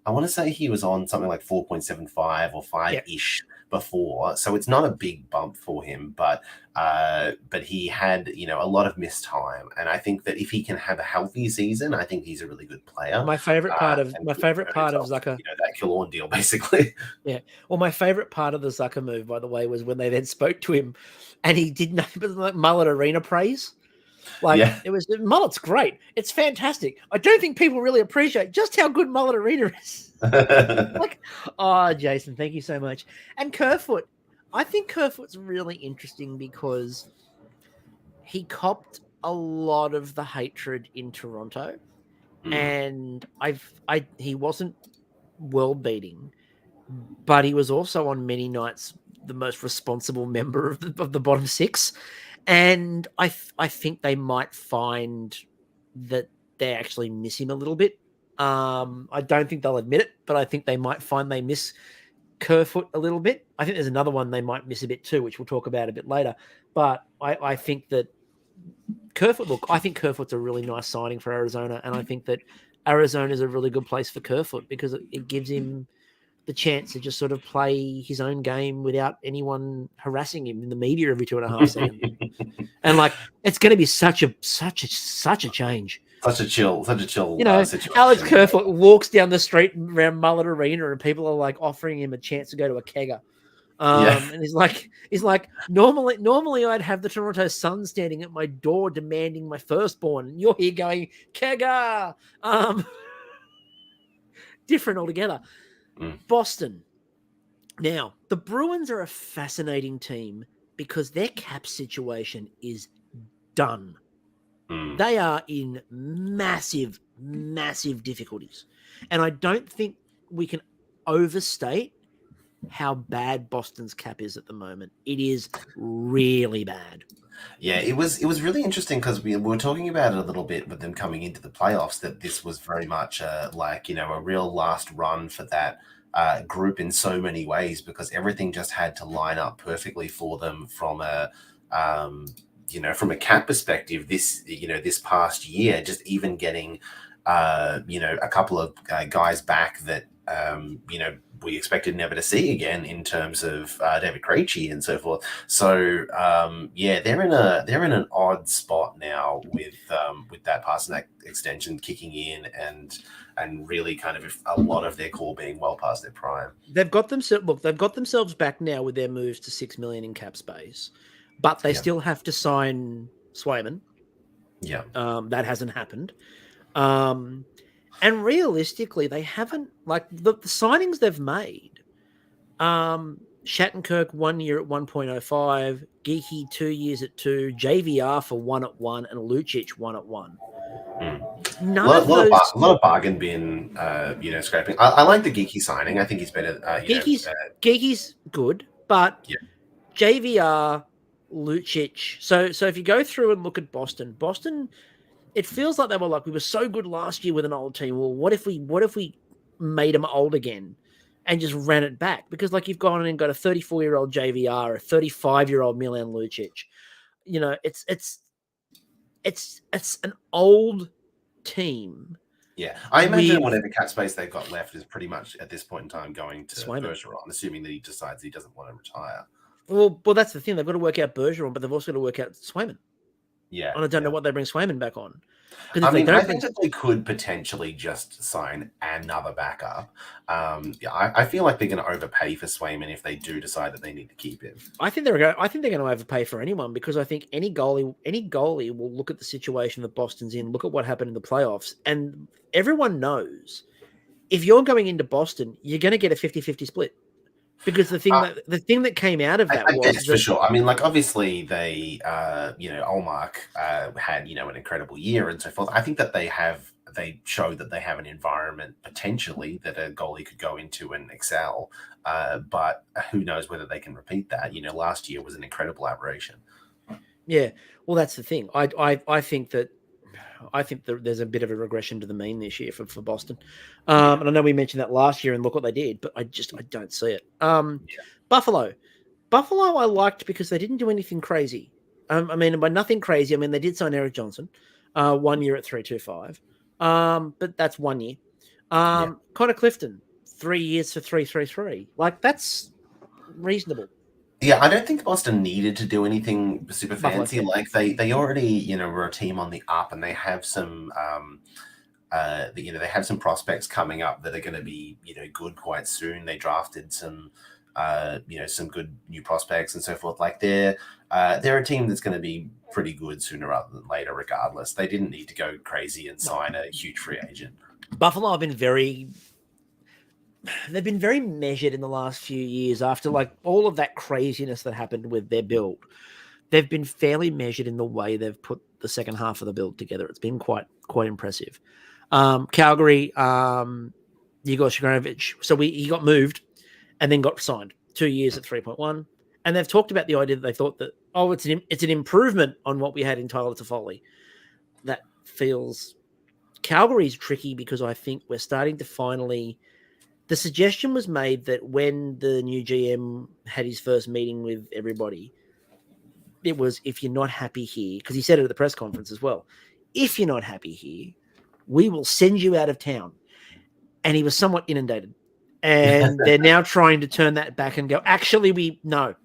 I want to say he was on something like 4.75 or 5-ish before, so it's not a big bump for him, but he had a lot of missed time, and I think that if he can have a healthy season, I think he's a really good player. My favorite part of Zucker, that Killorn deal, basically. Yeah. Well, my favorite part of the Zucker move, by the way, was when they then spoke to him, and he did nothing but like Mullet Arena praise. It was Mullet's great. It's fantastic. I don't think people really appreciate just how good Mullet Arena is. Jason, thank you so much. And Kerfoot, I think Kerfoot's really interesting because he copped a lot of the hatred in Toronto, and he wasn't world beating, but he was also on many nights the most responsible member of the bottom six. And I think they might find that they actually miss him a little bit. I don't think they'll admit it, but I think they might find they miss Kerfoot a little bit. I think there's another one they might miss a bit too, which we'll talk about a bit later. But I think that Kerfoot's a really nice signing for Arizona, and I think that Arizona is a really good place for Kerfoot because it gives him the chance to just sort of play his own game without anyone harassing him in the media every 2.5 seconds. And like, it's going to be such a change. Such a chill situation. Alex Kerfoot walks down the street around Mullet Arena, and people are like offering him a chance to go to a kegger. And he's like, normally I'd have the Toronto Sun standing at my door demanding my firstborn, and you're here going kegger. Different altogether. Boston. Now, the Bruins are a fascinating team because their cap situation is done. They are in massive, massive difficulties. And I don't think we can overstate how bad Boston's cap is at the moment. It is really bad. Yeah, it was really interesting because we were talking about it a little bit with them coming into the playoffs, that this was very much a real last run for that group in so many ways, because everything just had to line up perfectly for them from a from a cap perspective. This past year, just even getting a couple of guys back that we expected never to see again in terms of David Krejci and so forth. So they're in an odd spot now with that Pasternak extension kicking in and really kind of a lot of their core being well past their prime. They've got themselves back now with their moves to $6 million in cap space, but they still have to sign Swayman. Yeah, that hasn't happened. And realistically, they haven't, like, the signings they've made. Shattenkirk 1 year at 1.05, Geeky 2 years at 2, JVR for 1 at 1, and Lucic 1 at 1. A lot of bargain bin, scraping. I like the Geeky signing. I think he's better. Geeky's good, but JVR, Lucic. So if you go through and look at Boston, it feels like they were like, we were so good last year with an old team. Well, what if we made them old again and just ran it back? Because like you've gone and got a 34-year-old JVR, a 35-year-old Milan Lucic. It's an old team. Yeah, I imagine whatever cap space they've got left is pretty much at this point in time going to Bergeron, assuming that he decides he doesn't want to retire. Well, that's the thing. They've got to work out Bergeron, but they've also got to work out Swayman. Yeah, and I don't know what they bring Swayman back on. I think that they could potentially just sign another backup. I feel like they're going to overpay for Swayman if they do decide that they need to keep him. I think they're going to overpay for anyone, because I think any goalie will look at the situation that Boston's in, look at what happened in the playoffs, and everyone knows if you're going into Boston, you're going to get a 50-50 split. Because the thing that came out of that was for sure. I mean, like, obviously they, Ullmark had an incredible year and so forth. I think that they showed that they have an environment potentially that a goalie could go into and excel. But who knows whether they can repeat that? Last year was an incredible aberration. Yeah, well, that's the thing. I think that there's a bit of a regression to the mean this year for Boston. And I know we mentioned that last year and look what they did, but I don't see it. Buffalo I liked because they didn't do anything crazy. By nothing crazy, they did sign Eric Johnson 1 year at 3.25. But that's 1 year. Connor Clifton, 3 years for 3.33. Like, that's reasonable. Yeah, I don't think Boston needed to do anything super fancy. Like they already, were a team on the up, and they have some, they have some prospects coming up that are going to be, good quite soon. They drafted some, some good new prospects and so forth. Like they're a team that's going to be pretty good sooner rather than later, regardless. They didn't need to go crazy and sign a huge free agent. Buffalo have been they've been very measured in the last few years after like all of that craziness that happened with their build. They've been fairly measured in the way they've put the second half of the build together. It's been quite impressive. Calgary, Igor Shagranovich. So he got moved and then got signed 2 years at 3.1. And they've talked about the idea that they thought that, it's an improvement on what we had in Tyler Toffoli. That feels Calgary's tricky because I think we're starting to finally. The suggestion was made that when the new GM had his first meeting with everybody, it was, if you're not happy here, because he said it at the press conference as well, if you're not happy here, we will send you out of town. And he was somewhat inundated. And they're now trying to turn that back and go, actually, no,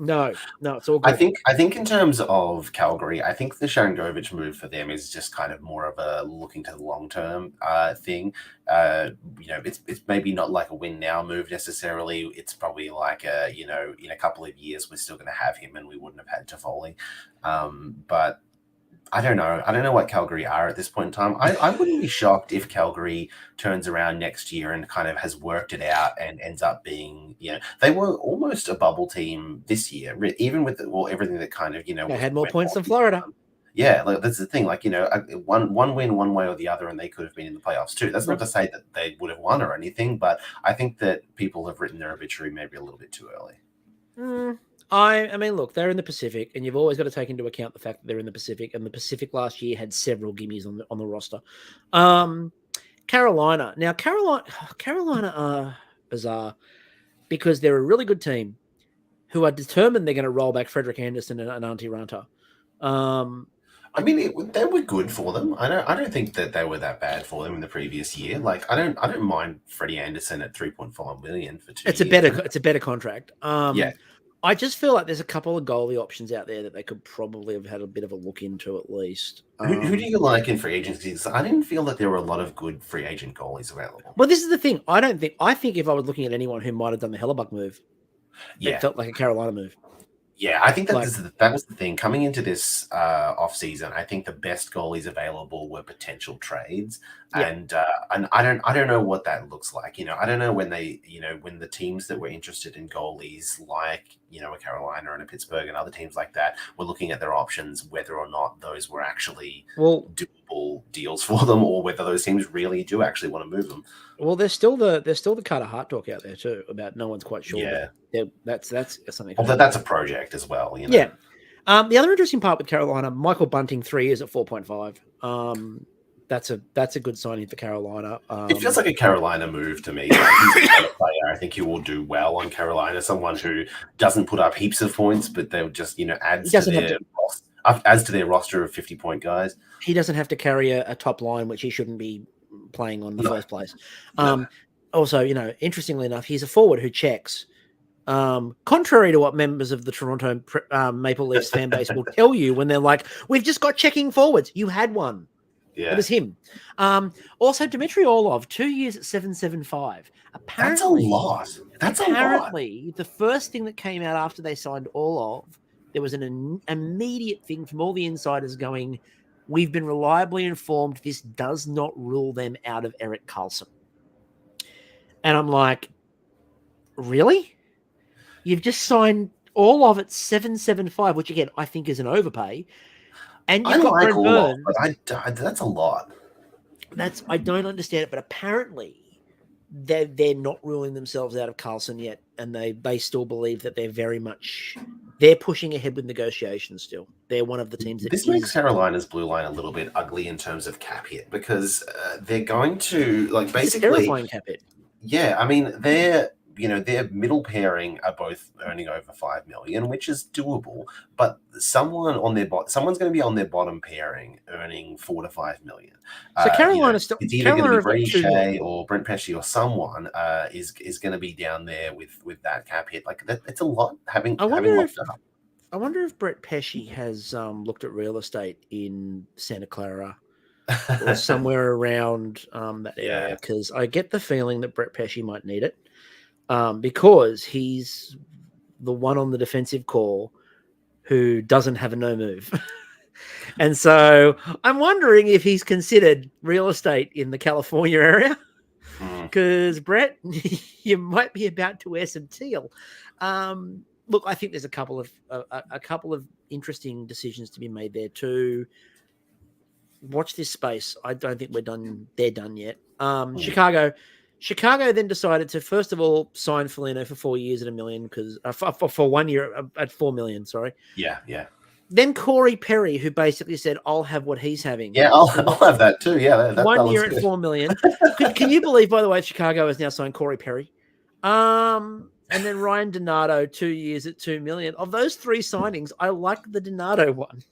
it's all good. I think in terms of Calgary, I think the Sharangovich move for them is just kind of more of a looking to the long term thing. It's maybe not like a win now move necessarily. It's probably like in a couple of years we're still going to have him and we wouldn't have had Toffoli. But I don't know. I don't know what Calgary are at this point in time. I wouldn't be shocked if Calgary turns around next year and kind of has worked it out and ends up being, they were almost a bubble team this year, even with everything that kind of, they had more points than Florida. Yeah, like that's the thing. Like, one win one way or the other, and they could have been in the playoffs too. That's not to say that they would have won or anything, but I think that people have written their obituary maybe a little bit too early. I mean, look, they're in the Pacific, and you've always got to take into account the fact that they're in the Pacific, and the Pacific last year had several gimmies on the roster. Carolina. Now, Carolina are bizarre because they're a really good team who are determined they're going to roll back Frederick Anderson and Antti Ranta. I mean, they were good for them. I don't think that they were that bad for them in the previous year. Like, I don't mind Freddie Anderson at $3.5 million for 2 years. It's a better contract. Yeah. I just feel like there's a couple of goalie options out there that they could probably have had a bit of a look into at least. Who do you like in free agency? I didn't feel that there were a lot of good free agent goalies available. Well, this is the thing. I think if I was looking at anyone who might have done the Hellebuck move, it felt like a Carolina move. Yeah, I think that was the thing. Coming into this off-season, I think the best goalies available were potential trades. Yeah. And I don't know what that looks like. I don't know when when the teams that were interested in goalies like, a Carolina and a Pittsburgh and other teams like that were looking at their options, whether or not those were actually doable deals for them, or whether those teams really do actually want to move them. Well, there's still the Carter Hart talk out there too about no one's quite sure. Yeah, that's something. Although that's a project as well. Yeah. The other interesting part with Carolina, Michael Bunting 3 years at 4.5. That's a good signing for Carolina. It feels like a Carolina move to me. Like, he's a better player. I think he will do well on Carolina. Someone who doesn't put up heaps of points, but they'll just adds to their roster of 50-point guys. He doesn't have to carry a top line, which he shouldn't be playing on in the first place. Also, interestingly enough, he's a forward who checks. Contrary to what members of the Toronto Maple Leafs fan base will tell you when they're like, we've just got checking forwards. You had one. Yeah. It was him. Also, Dmitry Orlov, 2 years at 7.75. Apparently, that's a lot. Apparently, the first thing that came out after they signed Orlov, there was an immediate thing from all the insiders going, we've been reliably informed this does not rule them out of Erik Karlsson. And I'm like, really? You've just signed Orlov at 7.75, which again, I think is an overpay. And you've got Brent Burns. But that's a lot. I don't understand it, but apparently they're not ruling themselves out of Karlsson yet, and they still believe that they're pushing ahead with negotiations still. They're one of the teams that makes Carolina's blue line a little bit ugly in terms of cap hit, because they're going to basically it's a terrifying cap hit. Yeah, I mean their middle pairing are both earning over $5 million, which is doable. But someone's going to be on their bottom pairing earning $4 to $5 million. So Carolina's still. It's either going to be Brady Shea or Brent Pesce or someone is going to be down there with that cap hit. Like it's a lot having locked up. I wonder if Brent Pesce has looked at real estate in Santa Clara or somewhere around that area, because I get the feeling that Brent Pesce might need it. Because he's the one on the defensive core who doesn't have a no move. And so I'm wondering if he's considered real estate in the California area, because Brett, you might be about to wear some teal. Look, I think there's a couple of interesting decisions to be made there too. Watch this space. I don't think they're done yet. Chicago then decided to, first of all, sign Foligno for 4 years at $1 million, because for 1 year at $4 million. Sorry. Yeah. Then Corey Perry, who basically said, "I'll have what he's having." Yeah, I'll have that too. Yeah, that 1 year at $4 million. Can you believe, by the way, Chicago has now signed Corey Perry? And then Ryan Donato, 2 years at $2 million. Of those three signings, I like the Donato one.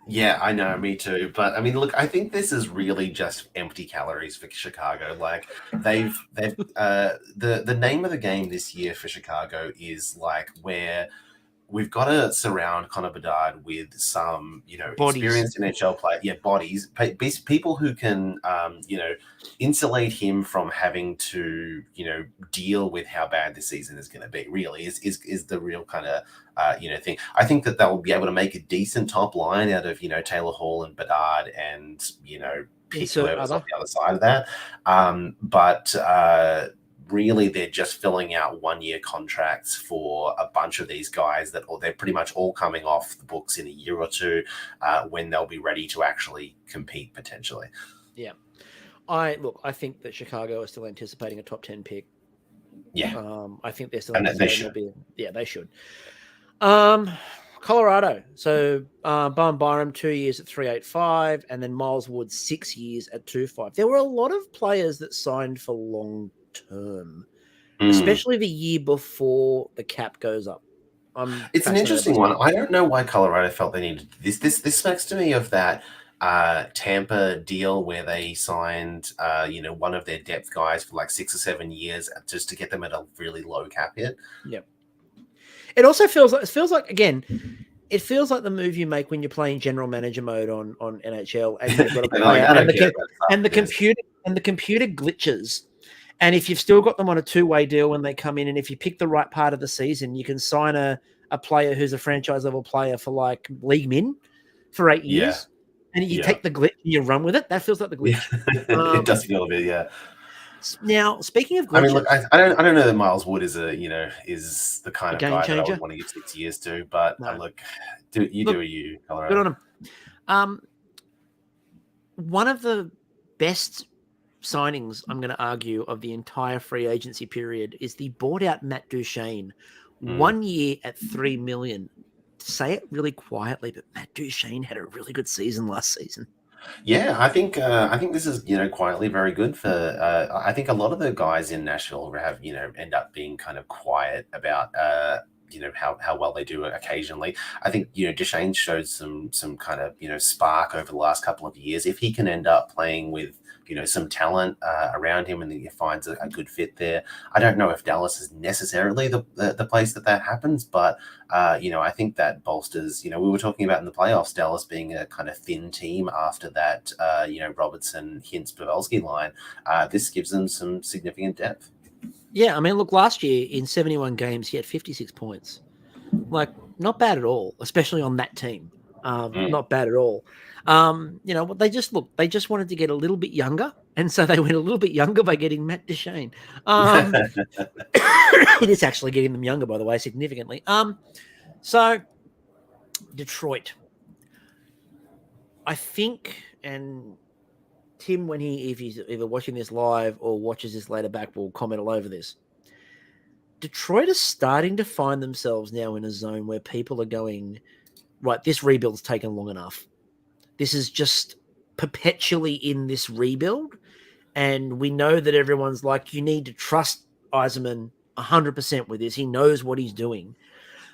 Yeah, I know, me too. But I mean, look, I think this is really just empty calories for Chicago. Like the name of the game this year for Chicago is like where we've got to surround Connor Bedard with some, Bodies. experienced NHL player, bodies, people who can, insulate him from having to, deal with how bad this season is going to be. Really, is the real kind of, thing. I think that they'll be able to make a decent top line out of, Taylor Hall and Bedard, and pick Insert whoever's on other. the other side of that. But really they're just filling out 1 year contracts for a bunch of these guys or they're pretty much all coming off the books in a year or two when they'll be ready to actually compete potentially. Yeah. I think that Chicago is still anticipating a top 10 pick. Yeah. I think they're still And they anticipating they should. Colorado. So Bowen Byram 2 years at 385, and then Miles Wood 6 years at 25. There were a lot of players that signed for long term, especially the year before the cap goes up. It's an interesting one. I don't know why Colorado felt they needed this. This smacks to me of that Tampa deal where they signed, one of their depth guys for like 6 or 7 years just to get them at a really low cap hit. Yep. It also feels like it feels like the move you make when you're playing general manager mode on NHL, and you've got a player, and the computer glitches. And if you've still got them on a 2-way deal when they come in, and if you pick the right part of the season, you can sign a player who's a franchise level player for like league min for 8 years. And you take the glitch and you run with it. That feels like the glitch. It does feel a bit, yeah. Now, speaking of glitches, I mean, look, I don't know that Miles Wood is is the kind of guy changer that I would want to give 6 years to, but look, do you, Colorado. Good on him. One of the best signings, I'm going to argue, of the entire free agency period is the bought out Matt Duchene, 1 year at $3 million. Say it really quietly, but Matt Duchene had a really good season last season. Yeah, I think this is quietly very good for. I think a lot of the guys in Nashville have end up being kind of quiet about how well they do occasionally. I think Duchene showed some kind of spark over the last couple of years. If he can end up playing with some talent around him, and then he finds a good fit there. I don't know if Dallas is necessarily the place that happens, but I think that bolsters. We were talking about in the playoffs, Dallas being a kind of thin team after that. Robertson, Hintz, Pavelski line. This gives them some significant depth. Yeah, I mean, look, last year in 71 games, he had 56 points. Like, not bad at all, especially on that team. Not bad at all. They just wanted to get a little bit younger, and so they went a little bit younger by getting Matt Duchene. It is actually getting them younger, by the way, significantly. So Detroit, I think, and Tim, if he's either watching this live or watches this later back, will comment all over this. Detroit is starting to find themselves now in a zone where people are going, right, this rebuild's taken long enough. This is just perpetually in this rebuild. And we know that everyone's like, you need to trust Yzerman 100% with this. He knows what he's doing.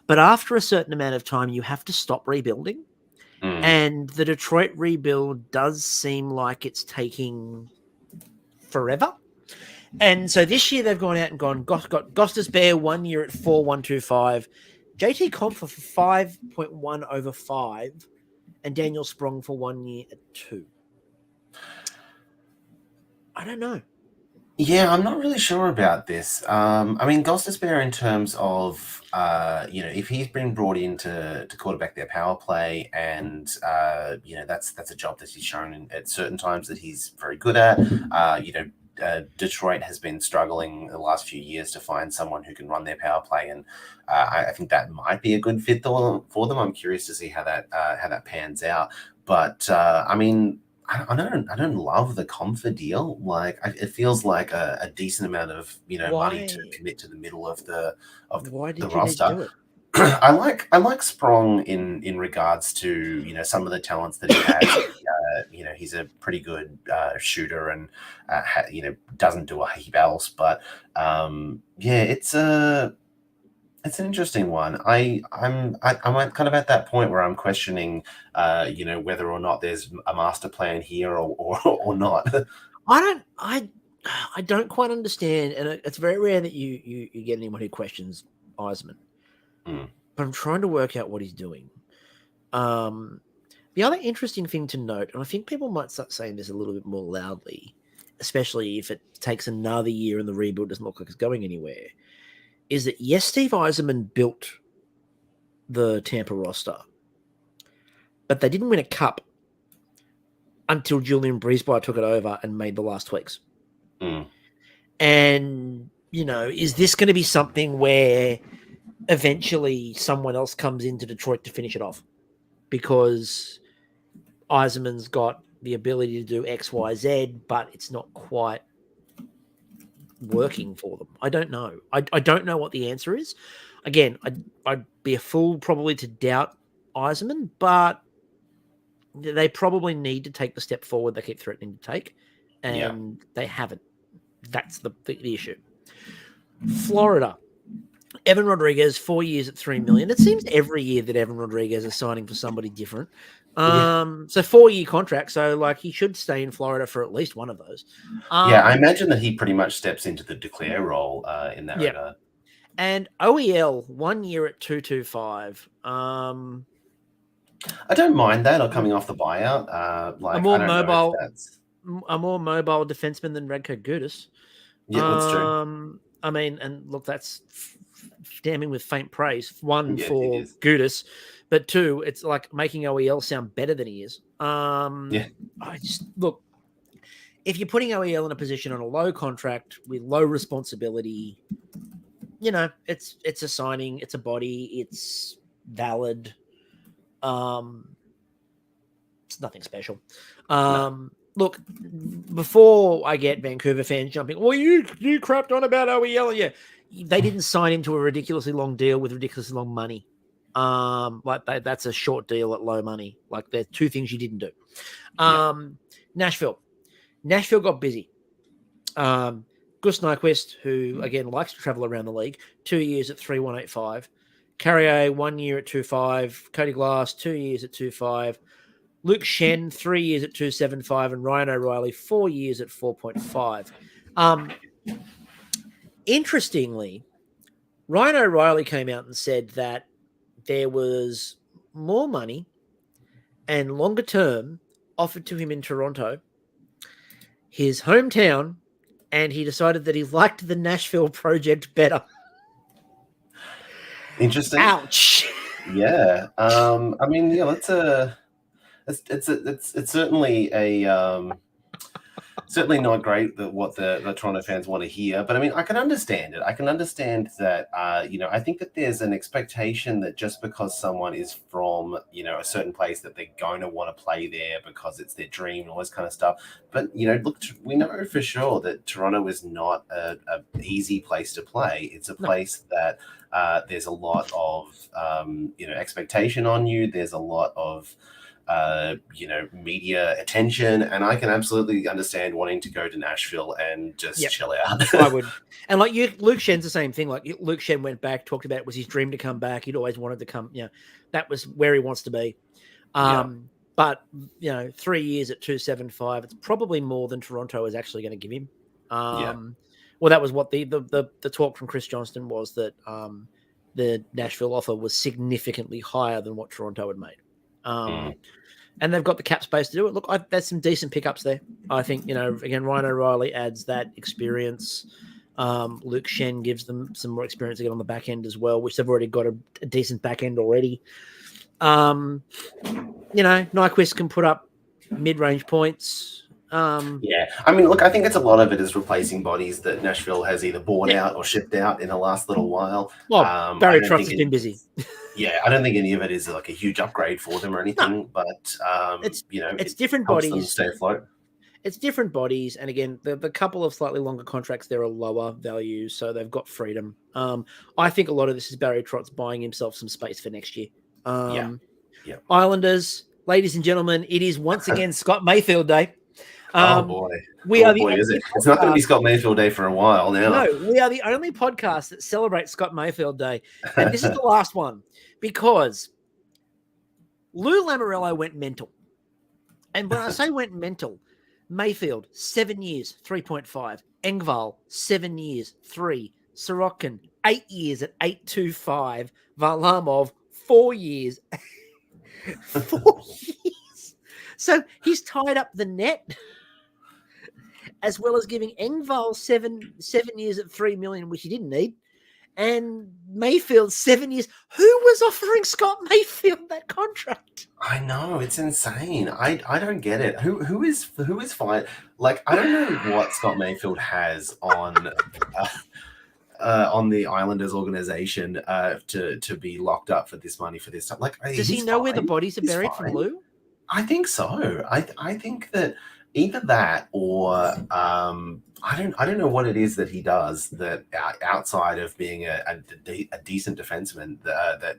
But after a certain amount of time, you have to stop rebuilding. And the Detroit rebuild does seem like it's taking forever. And so this year they've gone out and got Gostisbehere 1 year at 4.125, JT Compher for 5.1 over 5, and Daniel Sprong for 1 year at 2. I don't know. Yeah, I'm not really sure about this. I mean, Gostisbehere in terms of, if he's been brought in to quarterback their power play, and, that's a job that he's shown at certain times that he's very good at. Detroit has been struggling the last few years to find someone who can run their power play, and I think that might be a good fit for them. I'm curious to see how that pans out. But I mean, I don't love the Compher deal. Like, it feels like a decent amount of money to commit to the middle of the roster. I like Sprong in regards to some of the talents that he has. He's a pretty good shooter, and doesn't do a heap else. But it's It's an interesting one. I'm kind of at that point where I'm questioning, whether or not there's a master plan here or not. I don't quite understand, and it's very rare that you get anyone who questions Eisman. Mm. But I'm trying to work out what he's doing. The other interesting thing to note, and I think people might start saying this a little bit more loudly, especially if it takes another year and the rebuild doesn't look like it's going anywhere, is that yes, Steve Eisenman built the Tampa roster, but they didn't win a cup until Julian Breezeball took it over and made the last tweaks. Mm. And, is this going to be something where eventually someone else comes into Detroit to finish it off? Because Eisenman's got the ability to do X, Y, Z, but it's not quite working for them. I don't know. I don't know what the answer is. Again, I'd be a fool probably to doubt Eisenman, but they probably need to take the step forward they keep threatening to take, and they haven't. That's the issue. Florida. Evan Rodriguez, 4 years at $3 million. It seems every year that Evan Rodriguez is signing for somebody different. So 4-year contract. So he should stay in Florida for at least one of those. I imagine that he pretty much steps into the declare role in that regard. And OEL 1 year at 225. I don't mind that, or coming off the buyout. A more mobile defenseman than Radko Gudas. Yeah, that's true. I mean, and look, that's damning with faint praise. One, for Gudas, but two, it's like making OEL sound better than he is. I just look, if you're putting OEL in a position on a low contract with low responsibility, it's a signing, it's a body, it's valid. It's nothing special. Look, before I get Vancouver fans jumping, well, you crapped on about OEL. Yeah, they didn't sign him to a ridiculously long deal with ridiculously long money. That's a short deal at low money. Like, there's two things you didn't do. Nashville got busy. Gus Nyquist, who again likes to travel around the league, 2 years at 3,185. Carrier 1 year at 2.5. Cody Glass 2 years at 2.5. Luke Shen, 3 years at 2.75, and Ryan O'Reilly, 4 years at 4.5. Interestingly, Ryan O'Reilly came out and said that there was more money and longer term offered to him in Toronto, his hometown, and he decided that he liked the Nashville project better. Interesting. Ouch. Yeah. I mean, it's certainly certainly not great that what the Toronto fans want to hear, but I mean, I can understand it. I can understand that. I think that there's an expectation that just because someone is from a certain place, that they're going to want to play there because it's their dream and all this kind of stuff. But look, we know for sure that Toronto is not a easy place to play. It's a place that there's a lot of expectation on you. There's a lot of media attention, and I can absolutely understand wanting to go to Nashville and just chill out. I would. And Luke Shen's the same thing. Like, Luke Shen went back, talked about it was his dream to come back. He'd always wanted to come. That was where he wants to be. But 3 years at 2.75, it's probably more than Toronto is actually going to give him. Well, that was what the talk from Chris Johnston was, that the Nashville offer was significantly higher than what Toronto had made. And they've got the cap space to do it. Look, there's some decent pickups there. I think, again, Ryan O'Reilly adds that experience. Luke Shen gives them some more experience again on the back end as well, which they've already got a decent back end already. Nyquist can put up mid-range points. I mean, look, I think it's a lot of it is replacing bodies that Nashville has either bought out or shipped out in the last little while. Well, Barry Trotz has been busy. I don't think any of it is like a huge upgrade for them or anything, but it's different bodies. Them stay afloat. It's different bodies, and again, the couple of slightly longer contracts, there are lower values, so they've got freedom. I think a lot of this is Barry Trotz buying himself some space for next year. Islanders, ladies and gentlemen, it is once again Scott Mayfield Day. Oh boy. We are the is only it? It's not going to be podcast- Scott Mayfield Day for a while now. No, we are the only podcast that celebrates Scott Mayfield Day. And this is the last one because Lou Lamoriello went mental. And when I say went mental, Mayfield, 7 years, 3.5. Engvall, 7 years, 3. Sorokin, 8 years at 8.25. Varlamov, 4 years, 4 years. So he's tied up the net, as well as giving Engvall 7 years at 3 million, which he didn't need. And Mayfield 7 years. Who was offering Scott Mayfield that contract? I know, it's insane. I don't get it. Who is fine? Like, I don't know what Scott Mayfield has on the Islanders organization to be locked up for this money for this time. Like, does he know where the bodies are buried from Lou? I think so. I think that either that or I don't know what it is that he does that outside of being a decent defenseman that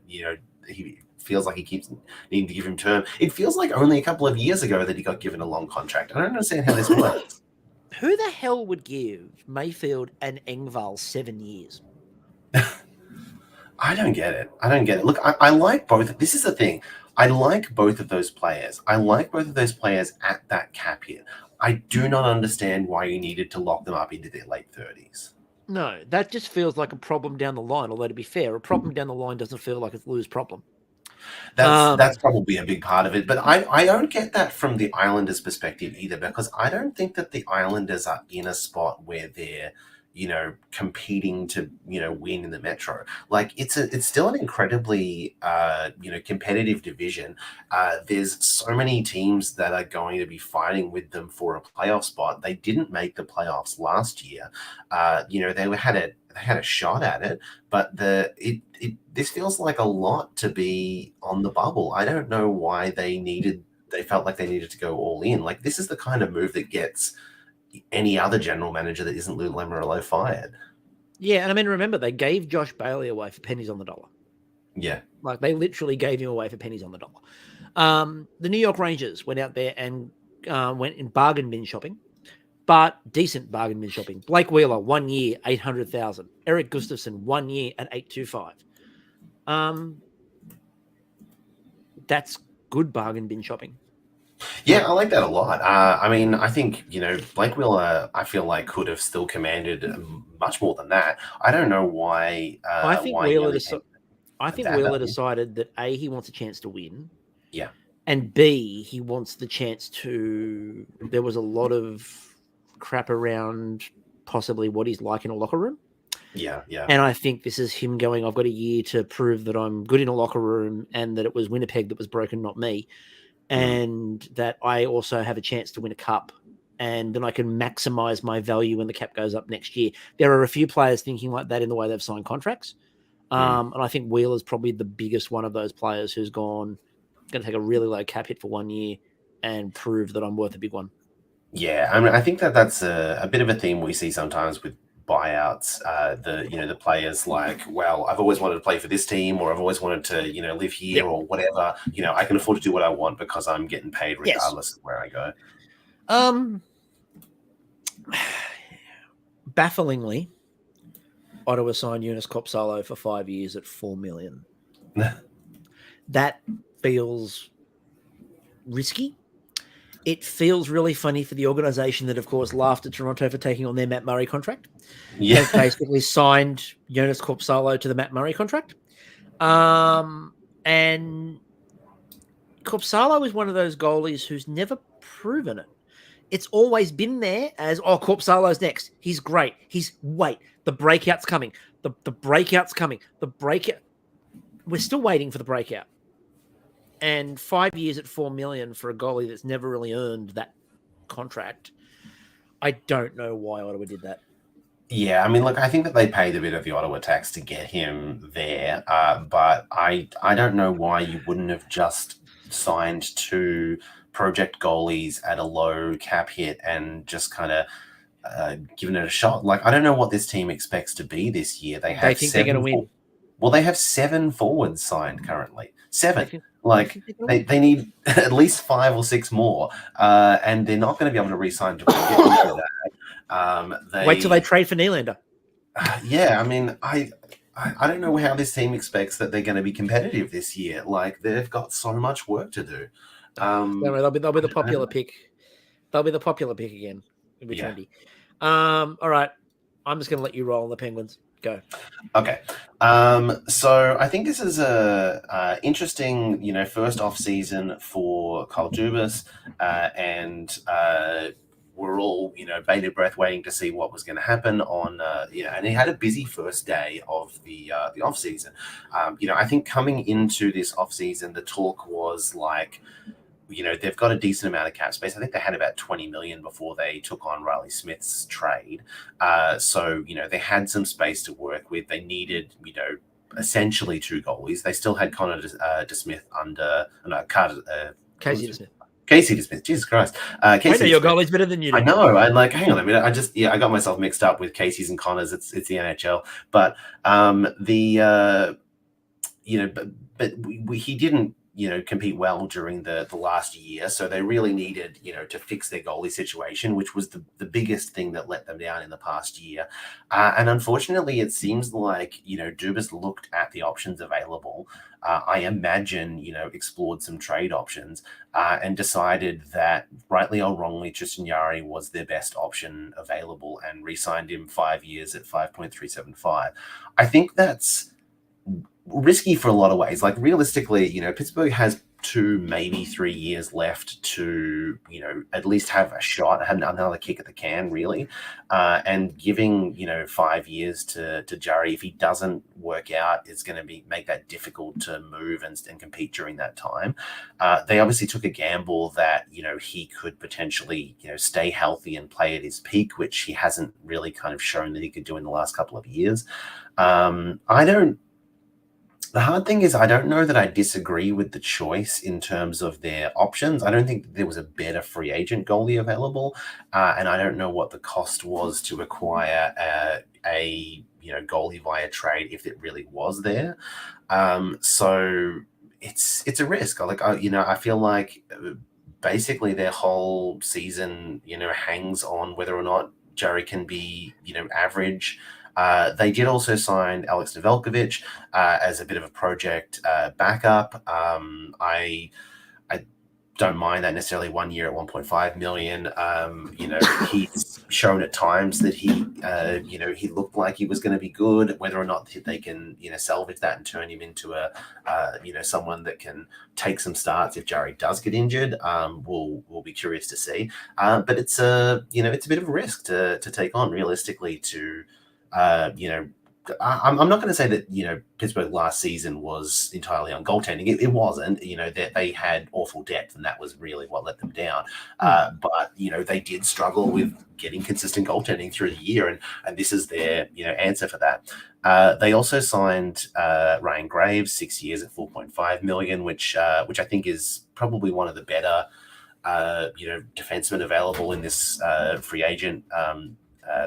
he feels like he keeps needing to give him term. It feels like only a couple of years ago that he got given a long contract. I don't understand how this works. Who the hell would give Mayfield and Engvall 7 years? I don't get it. Look, I like both. This is the thing. I like both of those players. I like both of those players at that cap hit. I do not understand why you needed to lock them up into their late 30s. No, that just feels like a problem down the line. Although, to be fair, a problem down the line doesn't feel like it's Lou's problem. That's probably a big part of it. But I don't get that from the Islanders' perspective either, because I don't think that the Islanders are in a spot where they're, competing to, win in the Metro. Like, it's still an incredibly, competitive division. There's so many teams that are going to be fighting with them for a playoff spot. They didn't make the playoffs last year. They had a shot at it, but this feels like a lot to be on the bubble. I don't know why they felt like they needed to go all in. Like, this is the kind of move that gets any other general manager that isn't Lou Lamoriello fired. Yeah, and I mean, remember, they gave Josh Bailey away for pennies on the dollar. Yeah. Like, they literally gave him away for pennies on the dollar. The New York Rangers went out there and went in bargain bin shopping, but decent bargain bin shopping. Blake Wheeler, 1 year, 800,000. Eric Gustafson, 1 year at 825. That's good bargain bin shopping. Yeah, I like that a lot. I mean, I think, Blake Wheeler, I feel like could have still commanded much more than that. I don't know why. I think Wheeler decided that A, he wants a chance to win. Yeah. And B, he wants the chance to. There was a lot of crap around possibly what he's like in a locker room. Yeah. And I think this is him going, I've got a year to prove that I'm good in a locker room and that it was Winnipeg that was broken, not me. And that I also have a chance to win a cup, and then I can maximize my value when the cap goes up next year. There are a few players thinking like that in the way they've signed contracts. And I think Wheeler's probably the biggest one of those players who's going to take a really low cap hit for 1 year and prove that I'm worth a big one. Yeah, I mean, I think that's a bit of a theme we see sometimes with buyouts. The players like, well, I've always wanted to play for this team, or I've always wanted to live here, or whatever. I can afford to do what I want because I'm getting paid regardless of where I go. Bafflingly, Ottawa signed Joonas Korpisalo for 5 years at $4 million. That feels risky. It feels really funny for the organization that, of course, laughed at Toronto for taking on their Matt Murray contract. Yeah. They've basically signed Joonas Korpisalo to the Matt Murray contract. And Korpisalo is one of those goalies who's never proven it. It's always been there as, Korpisalo's next. He's great. The breakout's coming. The breakout's coming. We're still waiting for the breakout. And 5 years at $4 million for a goalie that's never really earned that contract. I don't know why Ottawa did that. Yeah, I mean, look, I think that they paid a bit of the Ottawa tax to get him there, but I don't know why you wouldn't have just signed two project goalies at a low cap hit and just kind of given it a shot. Like, I don't know what this team expects to be this year. They think they're going to win. Well, they have 7 forwards signed currently. 7. They Like can get away. they need at least 5 or 6 more, and they're not going to be able to re-sign Japan. Wait till they trade for Nylander. Yeah, I mean, I don't know how this team expects that they're going to be competitive this year. Like they've got so much work to do. They'll be the popular pick. They'll be the popular pick again. It'll be trendy. All right, I'm just going to let you roll on the Penguins. Go. Okay. So I think this is a interesting, first off season for Kyle Dubas, and we're all, bated breath waiting to see what was going to happen on, and he had a busy first day of the off season. I think coming into this off season, the talk was like, they've got a decent amount of cap space. I think they had about 20 million before they took on Riley Smith's trade. So, they had some space to work with. They needed, essentially 2 goalies. They still had Connor DeSmith Casey DeSmith. Casey DeSmith, Jesus Christ. Casey I know your goalie's better than you do. I know. I'm like, hang on a minute. I got myself mixed up with Casey's and Connors. It's the NHL. But he didn't, compete well during the last year. So they really needed, to fix their goalie situation, which was the biggest thing that let them down in the past year. And unfortunately, it seems like, Dubas looked at the options available. I imagine, explored some trade options and decided that, rightly or wrongly, Tristan Jarry was their best option available and re-signed him 5 years at 5.375. I think that's risky for a lot of ways. Like realistically, Pittsburgh has 2, maybe 3 years left to, at least have a shot, have another kick at the can, really. And giving, 5 years to Jarry, if he doesn't work out, it's going to make that difficult to move and compete during that time. They obviously took a gamble that, he could potentially, stay healthy and play at his peak, which he hasn't really kind of shown that he could do in the last couple of years. The hard thing is I don't know that I disagree with the choice in terms of their options. I don't think there was a better free agent goalie available, and I don't know what the cost was to acquire a goalie via trade if it really was there. So it's a risk. I feel like basically their whole season hangs on whether or not Jarry can be average. They did also sign Alex Nedeljkovic as a bit of a project backup. I don't mind that necessarily 1 year at 1.5 million. He's shown at times that he looked like he was going to be good. Whether or not they can salvage that and turn him into a someone that can take some starts if Jarry does get injured, we'll be curious to see. But it's it's a bit of a risk to take on realistically to. I'm not going to say that, Pittsburgh last season was entirely on goaltending. It wasn't, that they had awful depth and that was really what let them down. But, they did struggle with getting consistent goaltending through the year. And this is their, answer for that. They also signed Ryan Graves 6 years at 4.5 million, which I think is probably one of the better, defensemen available in this free agent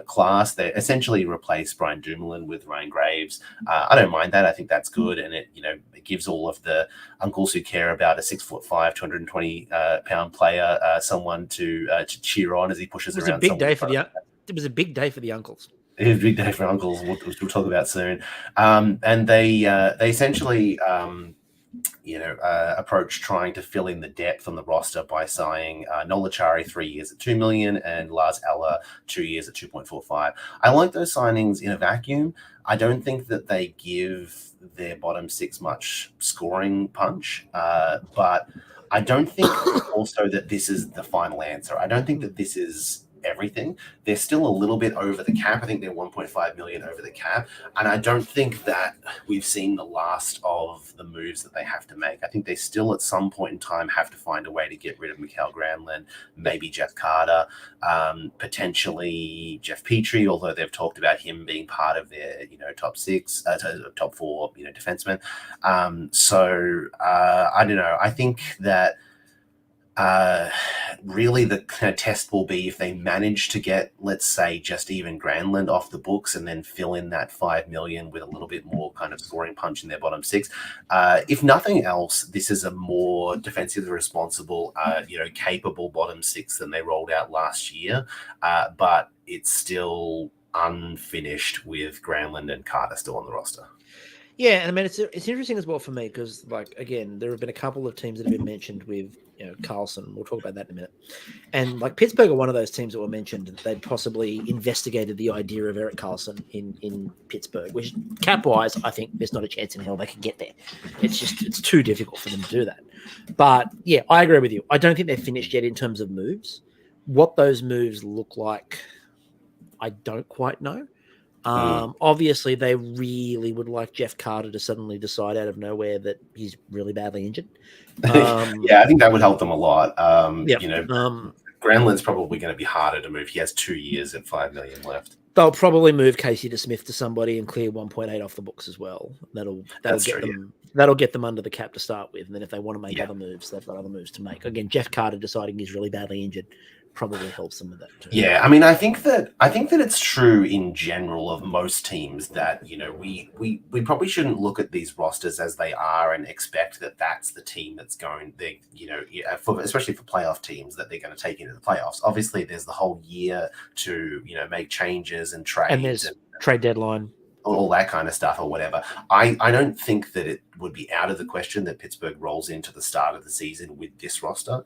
class. They essentially replaced Brian Dumoulin with Ryan Graves. I don't mind that. I think that's good, and it it gives all of the uncles who care about a 6'5", 220 pound player someone to cheer on as he pushes around. It was a big day for the uncles. It was a big day for uncles, which we'll talk about soon. And they essentially. Approach trying to fill in the depth on the roster by signing Noel Acciari 3 years at 2 million and Lars Eller 2 years at 2.45. I like those signings in a vacuum. I don't think that they give their bottom six much scoring punch, but I don't think also that this is the final answer. I don't think that this is everything. They're still a little bit over the cap. I think they're 1.5 million over the cap. And I don't think that we've seen the last of the moves that they have to make. I think they still at some point in time have to find a way to get rid of Mikael Granlund, maybe Jeff Carter, potentially Jeff Petrie, although they've talked about him being part of their, top four, defensemen. So I don't know. I think that really the kind of test will be if they manage to get, let's say, just even Granlund off the books and then fill in that 5 million with a little bit more kind of scoring punch in their bottom six. If nothing else, this is a more defensively responsible, capable bottom six than they rolled out last year. But it's still unfinished with Granlund and Carter still on the roster. Yeah, and I mean it's interesting as well for me because, like, again, there have been a couple of teams that have been mentioned with Carlson. We'll talk about that in a minute. And like Pittsburgh are one of those teams that were mentioned that they'd possibly investigated the idea of Erik Karlsson in Pittsburgh, which cap wise, I think there's not a chance in hell they can get there. It's too difficult for them to do that. But yeah, I agree with you. I don't think they're finished yet in terms of moves. What those moves look like, I don't quite know. Obviously, they really would like Jeff Carter to suddenly decide out of nowhere that he's really badly injured. Yeah, I think that would help them a lot. Yeah. Granlund's probably going to be harder to move. He has 2 years and 5 million left. They'll probably move Casey DeSmith to somebody and clear 1.8 off the books as well. That'll get them under the cap to start with. And then if they want to make other moves, they've got other moves to make. Again, Jeff Carter deciding he's really badly injured probably helps them with that too. Yeah, I mean, I think that it's true in general of most teams that we probably shouldn't look at these rosters as they are and expect that that's the team that's going. Especially for playoff teams that they're going to take into the playoffs. Obviously, there's the whole year to make changes and trades, and there's trade deadline. All that kind of stuff or whatever. I don't think that it would be out of the question that Pittsburgh rolls into the start of the season with this roster,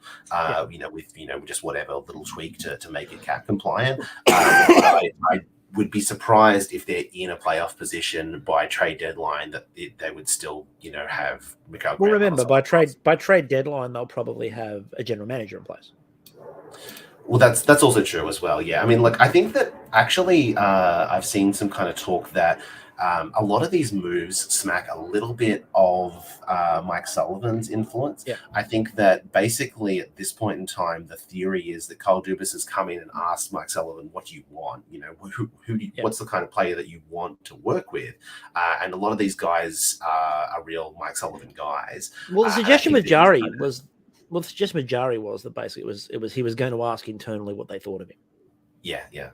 with just whatever little tweak to make it cap compliant. I would be surprised if they're in a playoff position by trade deadline that they would still have Mikhail. Well, remember by trade deadline they'll probably have a general manager in place. Well, that's also true as well. Yeah, I mean, I think that actually I've seen some kind of talk that a lot of these moves smack a little bit of Mike Sullivan's influence. Yeah. I think that basically at this point in time, the theory is that Kyle Dubas has come in and asked Mike Sullivan, "What do you want? What's the kind of player that you want to work with?" And a lot of these guys are real Mike Sullivan guys. Well, the suggestion with Jari was. Well, the suggestion with Jari was that basically it was he was going to ask internally what they thought of him. Yeah.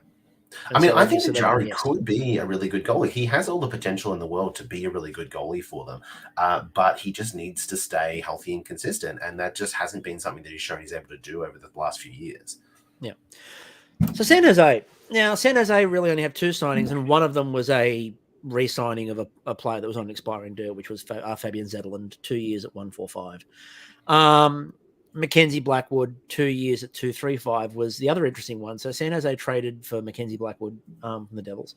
I mean, I think that Jari could be a really good goalie. He has all the potential in the world to be a really good goalie for them, but he just needs to stay healthy and consistent, and that just hasn't been something that he's shown he's able to do over the last few years. Yeah. So San Jose. Now, San Jose really only have 2 signings, and one of them was a re-signing of a player that was on an expiring deal, which was Fabian Zetterlund, 2 years at 145. Mackenzie Blackwood, 2 years at 235 was the other interesting one. So San Jose traded for Mackenzie Blackwood from the Devils.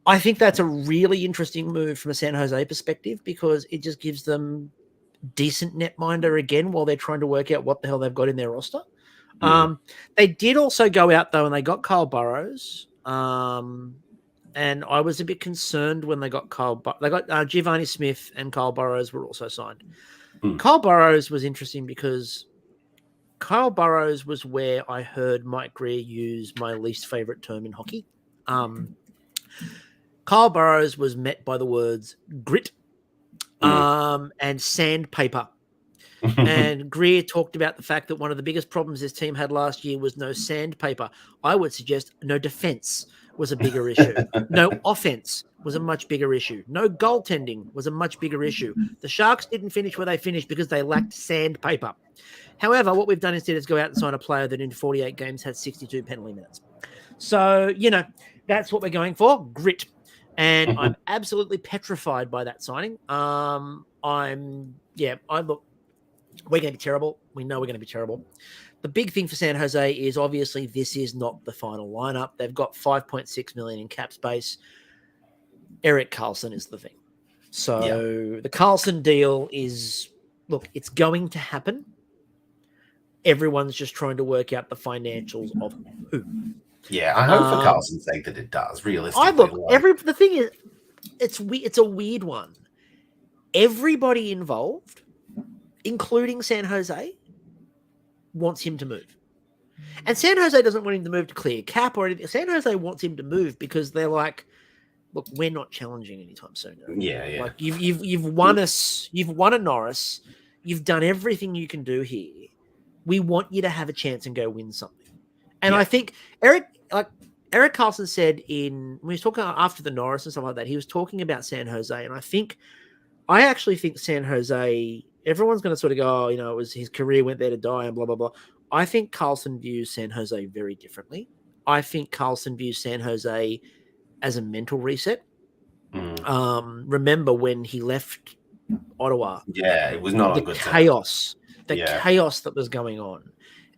I think that's a really interesting move from a San Jose perspective because it just gives them decent netminder again while they're trying to work out what the hell they've got in their roster. They did also go out though and they got Kyle Burrows. And I was a bit concerned when they got they got Giovanni Smith and Kyle Burrows were also signed. Kyle Burrows was interesting because Kyle Burrows was where I heard Mike Greer use my least favorite term in hockey. Kyle Burrows was met by the words grit and sandpaper. And Greer talked about the fact that one of the biggest problems this team had last year was no sandpaper. I would suggest no defense was a bigger issue. No offense was a much bigger issue. No goaltending was a much bigger issue. The Sharks didn't finish where they finished because they lacked sandpaper. However, what we've done instead is go out and sign a player that in 48 games had 62 penalty minutes. So, that's what we're going for, grit. And I'm absolutely petrified by that signing. Look, we're going to be terrible. We know we're going to be terrible. The big thing for San Jose is obviously this is not the final lineup. They've got $5.6 million in cap space. Erik Karlsson is the thing. So the Karlsson deal is, look, it's going to happen. Everyone's just trying to work out the financials of who. Yeah, I hope for Karlsson's sake that it does, realistically. The thing is, it's a weird one. Everybody involved, including San Jose, wants him to move. And San Jose doesn't want him to move to clear cap or anything. San Jose wants him to move because they're like, look, we're not challenging anytime soon. Yeah. Like you've won us, you've won at Norris, you've done everything you can do here. We want you to have a chance and go win something. And Yeah. I think Eric Carlson said when he was talking after the Norris and stuff like that, he was talking about San Jose. And I actually think San Jose, everyone's going to sort of go, it was his career went there to die and blah, blah, blah. I think Carlson views San Jose very differently. I think Carlson views San Jose as a mental reset. Remember when he left Ottawa? Yeah, it was not on good chaos, chaos that was going on.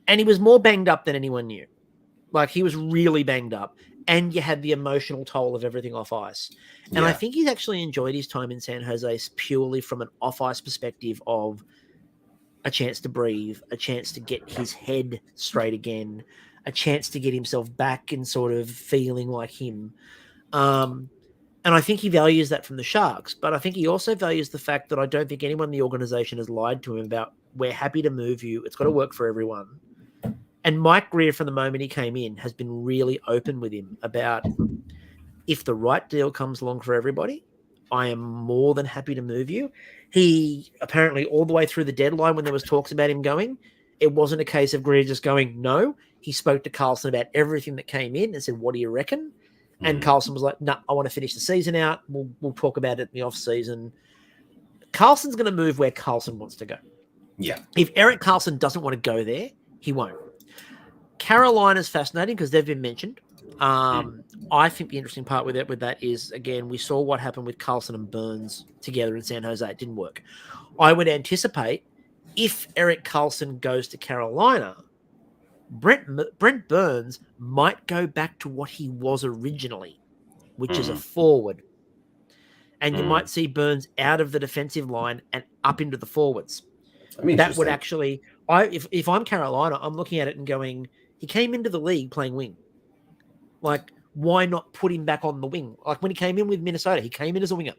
And he was more banged up than anyone knew. Like, he was really banged up. And you had the emotional toll of everything off ice. And I think he's actually enjoyed his time in San Jose purely from an off-ice perspective of a chance to breathe, a chance to get his head straight again, a chance to get himself back and sort of feeling like him. And I think he values that from the Sharks. But I think he also values the fact that I don't think anyone in the organization has lied to him about, we're happy to move you. It's got to work for everyone. And Mike Greer, from the moment he came in, has been really open with him about, if the right deal comes along for everybody, I am more than happy to move you. He apparently, all the way through the deadline, when there was talks about him going, it wasn't a case of Greer just going, no. He spoke to Carlson about everything that came in and said, what do you reckon? And Carlson was like, no, I want to finish the season out. We'll talk about it in the off season. Carlson's going to move where Carlson wants to go. Yeah. If Erik Karlsson doesn't want to go there, he won't. Carolina's fascinating because they've been mentioned. I think the interesting part with that is, again, we saw what happened with Karlsson and Burns together in San Jose. It didn't work. I would anticipate if Erik Karlsson goes to Carolina, Brent Burns might go back to what he was originally, which is a forward. And you might see Burns out of the defensive line and up into the forwards. That would actually, if I'm Carolina, I'm looking at it and going, he came into the league playing wing. Like, why not put him back on the wing? Like, when he came in with Minnesota, he came in as a winger,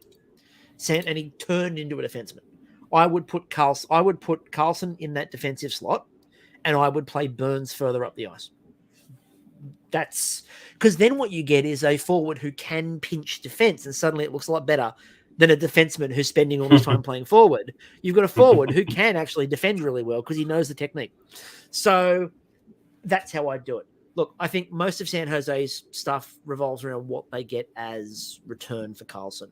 and he turned into a defenseman. I would put Karlsson in that defensive slot, and I would play Burns further up the ice. That's because then what you get is a forward who can pinch defense, and suddenly it looks a lot better than a defenseman who's spending all this time playing forward. You've got a forward who can actually defend really well because he knows the technique. So that's how I do it. Look, I think most of San Jose's stuff revolves around what they get as return for Karlsson.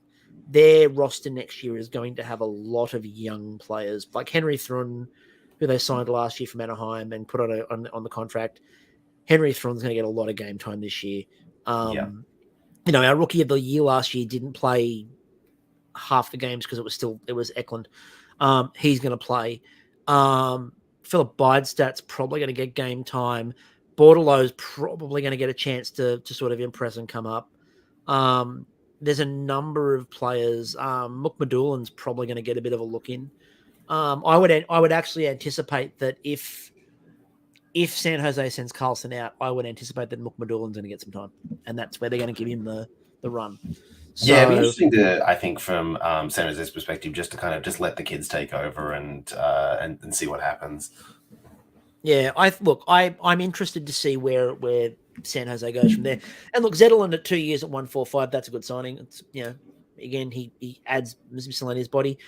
Their roster next year is going to have a lot of young players, like Henry Thrun, who they signed last year from Anaheim and put on the contract. Henry Thrun's going to get a lot of game time this year. Our rookie of the year last year didn't play half the games because it was Eklund. He's going to play. Philip Bydstad's probably going to get game time. Bordelow's probably going to get a chance to sort of impress and come up. There's a number of players. Mukmadoulin's probably going to get a bit of a look in. I would actually anticipate that if San Jose sends Karlsson out, I would anticipate that Mukmadoulin's going to get some time, and that's where they're going to give him the run. So, yeah, it'd be interesting to, I think, from San Jose's perspective, just to kind of just let the kids take over and see what happens. Yeah, I'm interested to see where San Jose goes from there. And look, Zetterlund at 2 years at 145, that's a good signing. It's, again, he adds miscellaneous body.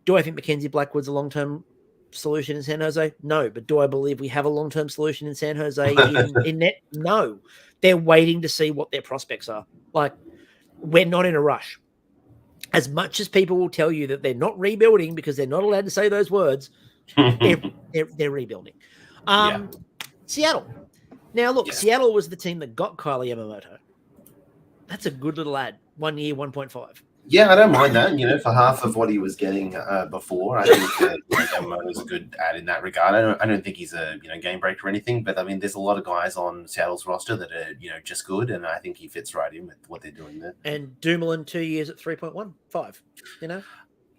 Do I think Mackenzie Blackwood's a long-term solution in San Jose? No. But do I believe we have a long-term solution in San Jose in net? No. They're waiting to see what their prospects are. Like, we're not in a rush. As much as people will tell you that they're not rebuilding because they're not allowed to say those words, they're rebuilding. Seattle. Now, look, Seattle was the team that got Kylie Yamamoto. That's a good little ad. 1 year, 1.5. Yeah, I don't mind that. For half of what he was getting before, I think that Yamamoto is a good ad in that regard. I don't think he's a game breaker or anything, but I mean, there's a lot of guys on Seattle's roster that are just good, and I think he fits right in with what they're doing there. And Dumoulin 2 years at 3.15.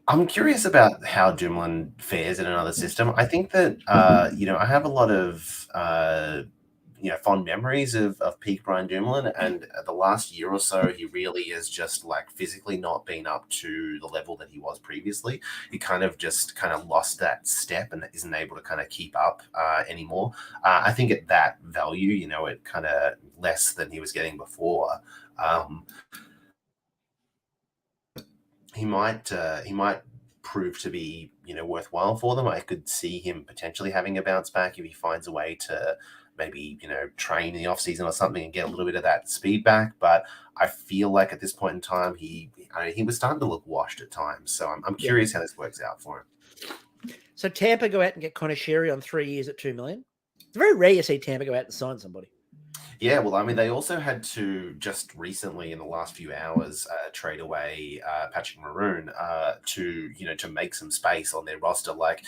I'm curious about how Dumoulin fares in another system. I think that I have a lot of fond memories of peak Brian Dumoulin, and the last year or so, he really is just like physically not been up to the level that he was previously. He kind of lost that step and isn't able to kind of keep up anymore. I think at that value, it kind of less than he was getting before. He might prove to be, worthwhile for them. I could see him potentially having a bounce back if he finds a way to maybe, train in the off season or something and get a little bit of that speed back. But I feel like at this point in time, he was starting to look washed at times. So I'm curious how this works out for him. So Tampa go out and get Conor Sherry on 3 years at $2 million. It's very rare you see Tampa go out and sign somebody. Yeah, well, I mean, they also had to just recently in the last few hours trade away Patrick Maroon to make some space on their roster. Like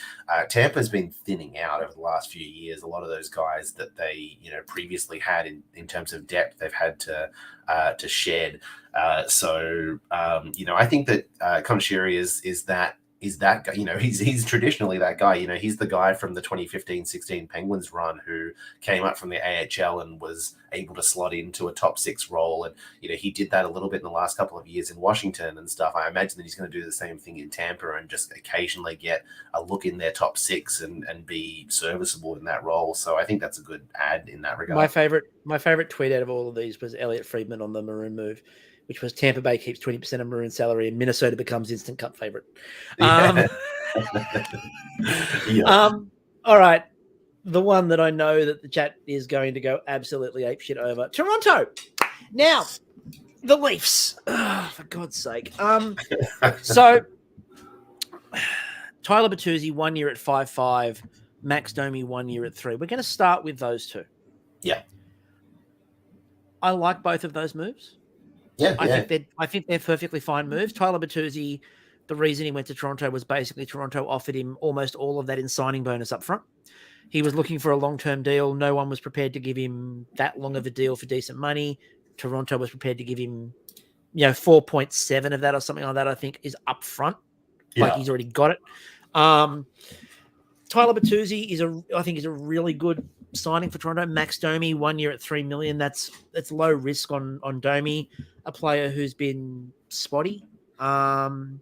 Tampa's been thinning out over the last few years. A lot of those guys that they previously had in terms of depth, they've had to shed. So I think that Conor Sherry is that guy. He's traditionally that guy. He's the guy from the 2015-16 Penguins run who came up from the AHL and was able to slot into a top 6 role. And he did that a little bit in the last couple of years in Washington and stuff. I imagine that he's going to do the same thing in Tampa and just occasionally get a look in their top 6 and be serviceable in that role. So I think that's a good ad in that regard. My favorite tweet out of all of these was Elliot Friedman on the Maroon move, which was Tampa Bay keeps 20% of Maroon salary and Minnesota becomes instant cup favorite. Yeah. All right. The one that I know that the chat is going to go absolutely apeshit over. Toronto. Now, the Leafs. Oh, for God's sake. So, Tyler Bertuzzi, 1 year at 5.5. Max Domi, 1 year at 3. We're going to start with those two. Yeah. I like both of those moves. Yeah, I think they're perfectly fine moves. Tyler Bertuzzi, the reason he went to Toronto was basically Toronto offered him almost all of that in signing bonus up front. He was looking for a long-term deal. No one was prepared to give him that long of a deal for decent money. Toronto was prepared to give him, 4.7 of that or something like that, I think, is up front. Yeah. Like he's already got it. Tyler Bertuzzi is a really good signing for Toronto. Max Domi, 1 year at $3 million. That's low risk on Domi, a player who's been spotty. The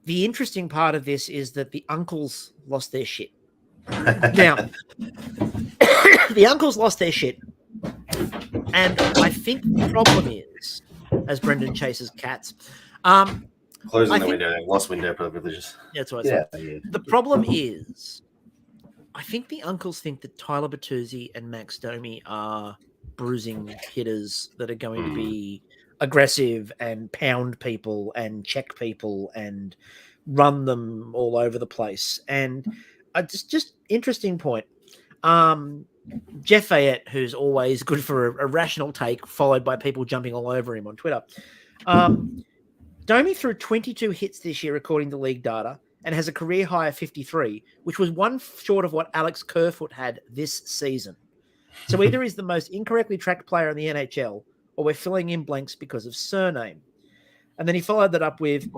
interesting part of this is that the uncles lost their shit. Now, the uncles lost their shit. And I think the problem is, as Brendan chases cats, closing the window, lost window privileges. That's what I said. Yeah. The problem is, I think the uncles think that Tyler Bertuzzi and Max Domi are bruising hitters that are going to be aggressive and pound people and check people and run them all over the place. And just interesting point. Jeff Fayette, who's always good for a rational take, followed by people jumping all over him on Twitter. Domi threw 22 hits this year, according to league data, and has a career high of 53, which was one short of what Alex Kerfoot had this season. So either he's the most incorrectly tracked player in the NHL, or we're filling in blanks because of surname. And then he followed that up with,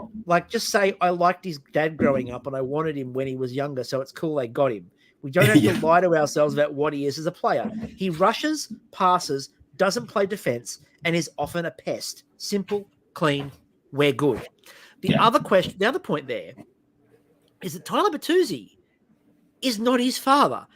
just say, I liked his dad growing up and I wanted him when he was younger, so it's cool they got him. We don't have to lie to ourselves about what he is as a player. He rushes, passes, doesn't play defense, and is often a pest. Simple, clean, we're good. The other point there is that Tyler Bertuzzi is not his father.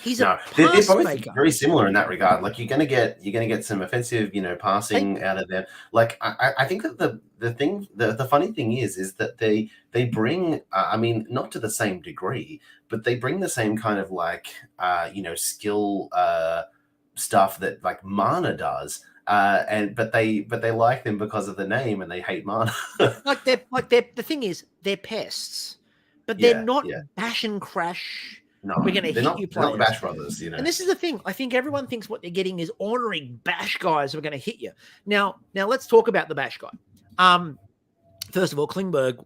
He's a they're both very similar in that regard. Like you're gonna get some offensive, passing out of them. Like I think that the funny thing is that they bring not to the same degree, but they bring the same kind of skill stuff that like Mana does. But they like them because of the name and they hate Mana. the thing is they're pests, but they're not bash and crash. No, we're going to hit you players. They're not Bash brothers, And this is the thing. I think everyone thinks what they're getting is honoring Bash guys who are going to hit you. Now let's talk about the Bash guy. First of all, Klingberg,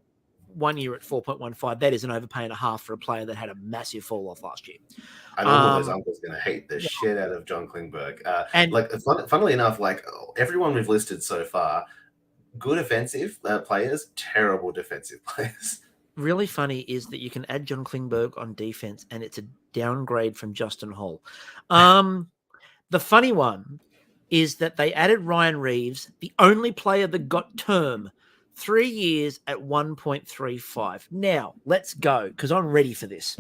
1 year at 4.15. That is an overpay and a half for a player that had a massive fall off last year. I know those uncles going to hate the shit out of John Klingberg. Funnily enough, everyone we've listed so far, good offensive players, terrible defensive players. Really funny is that you can add John Klingberg on defense and it's a downgrade from Justin Hall. The funny one is that they added Ryan Reeves, the only player that got term, 3 years at 1.35. Now, let's go, because I'm ready for this.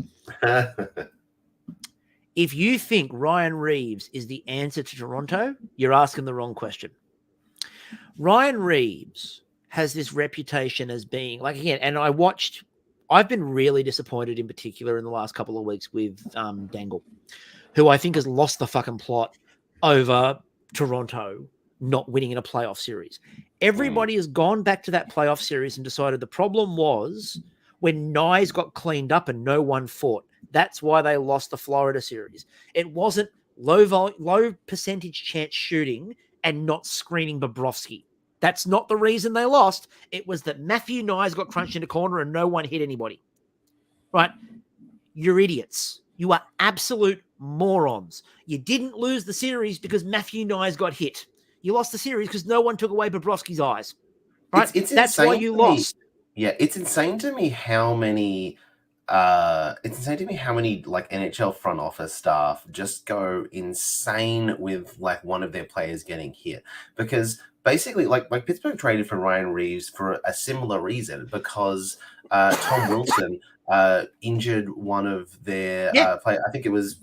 If you think Ryan Reeves is the answer to Toronto, you're asking the wrong question. Ryan Reeves has this reputation as being, and I watched I've been really disappointed in particular in the last couple of weeks with Dangle, who I think has lost the fucking plot over Toronto not winning in a playoff series. Everybody has gone back to that playoff series and decided the problem was when Nyes got cleaned up and no one fought. That's why they lost the Florida series. It wasn't low percentage chance shooting and not screening Bobrovsky. That's not the reason they lost. It was that Matthew Nyes got crunched in a corner and no one hit anybody. Right? You're idiots. You are absolute morons. You didn't lose the series because Matthew Nyes got hit. You lost the series because no one took away Bobrovsky's eyes. Right? That's why you lost. Yeah, it's insane to me how many like NHL front office staff just go insane with like one of their players getting hit, because basically like Pittsburgh traded for Ryan Reeves for a similar reason, because Tom Wilson injured one of their players. I think it was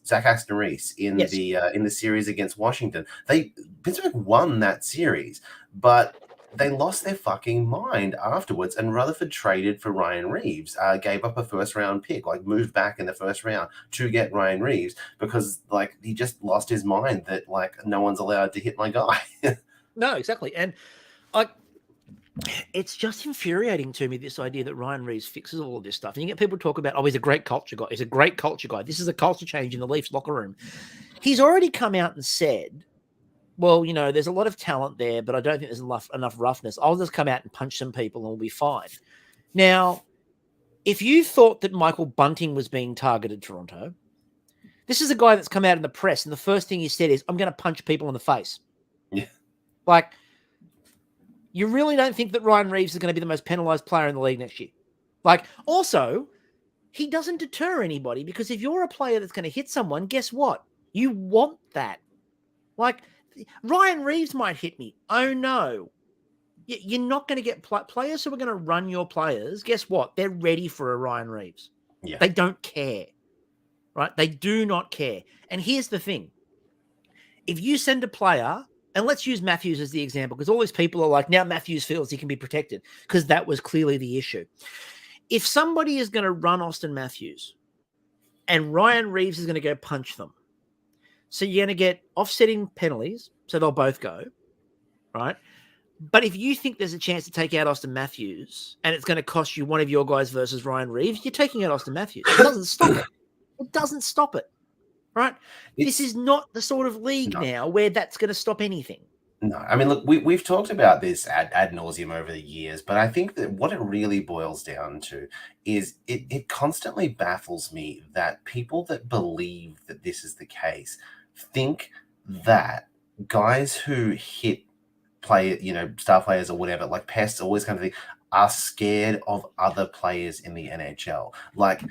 Zach Aston-Reese in the series against Washington. Pittsburgh won that series, but they lost their fucking mind afterwards, and Rutherford traded for Ryan Reeves, gave up a first-round pick, like moved back in the first round to get Ryan Reeves, because like he just lost his mind that like no one's allowed to hit my guy. No, exactly. And it's just infuriating to me, this idea that Ryan Reeves fixes all of this stuff. And you get people talk about, oh, he's a great culture guy. He's a great culture guy. This is a culture change in the Leafs locker room. He's already come out and said, well, you know, there's a lot of talent there, but I don't think there's enough roughness. I'll just come out and punch some people and we'll be fine. Now, if you thought that Michael Bunting was being targeted, Toronto, this is a guy that's come out in the press, and the first thing he said is, I'm going to punch people in the face. Yeah. Like, you really don't think that Ryan Reeves is going to be the most penalized player in the league next year? Like, also, he doesn't deter anybody, because if you're a player that's going to hit someone, guess what? You want that. Like, Ryan Reeves might hit me. Oh, no. You're not going to get players who are going to run your players. Guess what? They're ready for a Ryan Reeves. Yeah. They don't care. Right? They do not care. And here's the thing. If you send a player, and let's use Matthews as the example, because all these people are like, now Matthews feels he can be protected, because that was clearly the issue. If somebody is going to run Austin Matthews and Ryan Reeves is going to go punch them, so you're going to get offsetting penalties, so they'll both go, right? But if you think there's a chance to take out Austin Matthews and it's going to cost you one of your guys versus Ryan Reeves, you're taking out Austin Matthews. It doesn't stop it. It doesn't stop it, right? This is not the sort of league now where that's going to stop anything. No, I mean, look, we've talked about this ad nauseum over the years, but I think that what it really boils down to is it constantly baffles me that people that believe that this is the case think that guys who hit star players or whatever, like pests, all this kind of thing, are scared of other players in the NHL. Like,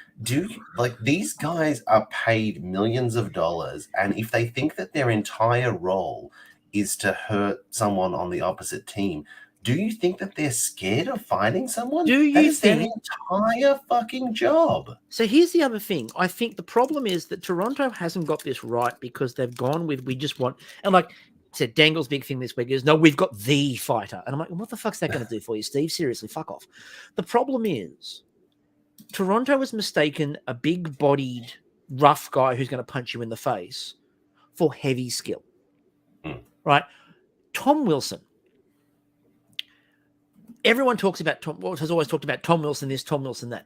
these guys are paid millions of dollars, and if they think that their entire role is to hurt someone on the opposite team, do you think that they're scared of fighting someone? Do you think their entire fucking job? So here's the other thing. I think the problem is that Toronto hasn't got this right, because they've gone with, we just want, and like I said, Dangle's big thing this week is, no, we've got the fighter. And I'm like, what the fuck's that going to do for you, Steve? Seriously, fuck off. The problem is Toronto has mistaken a big-bodied, rough guy who's going to punch you in the face for heavy skill. Right? Tom Wilson. Everyone talks about has always talked about Tom Wilson this, Tom Wilson that.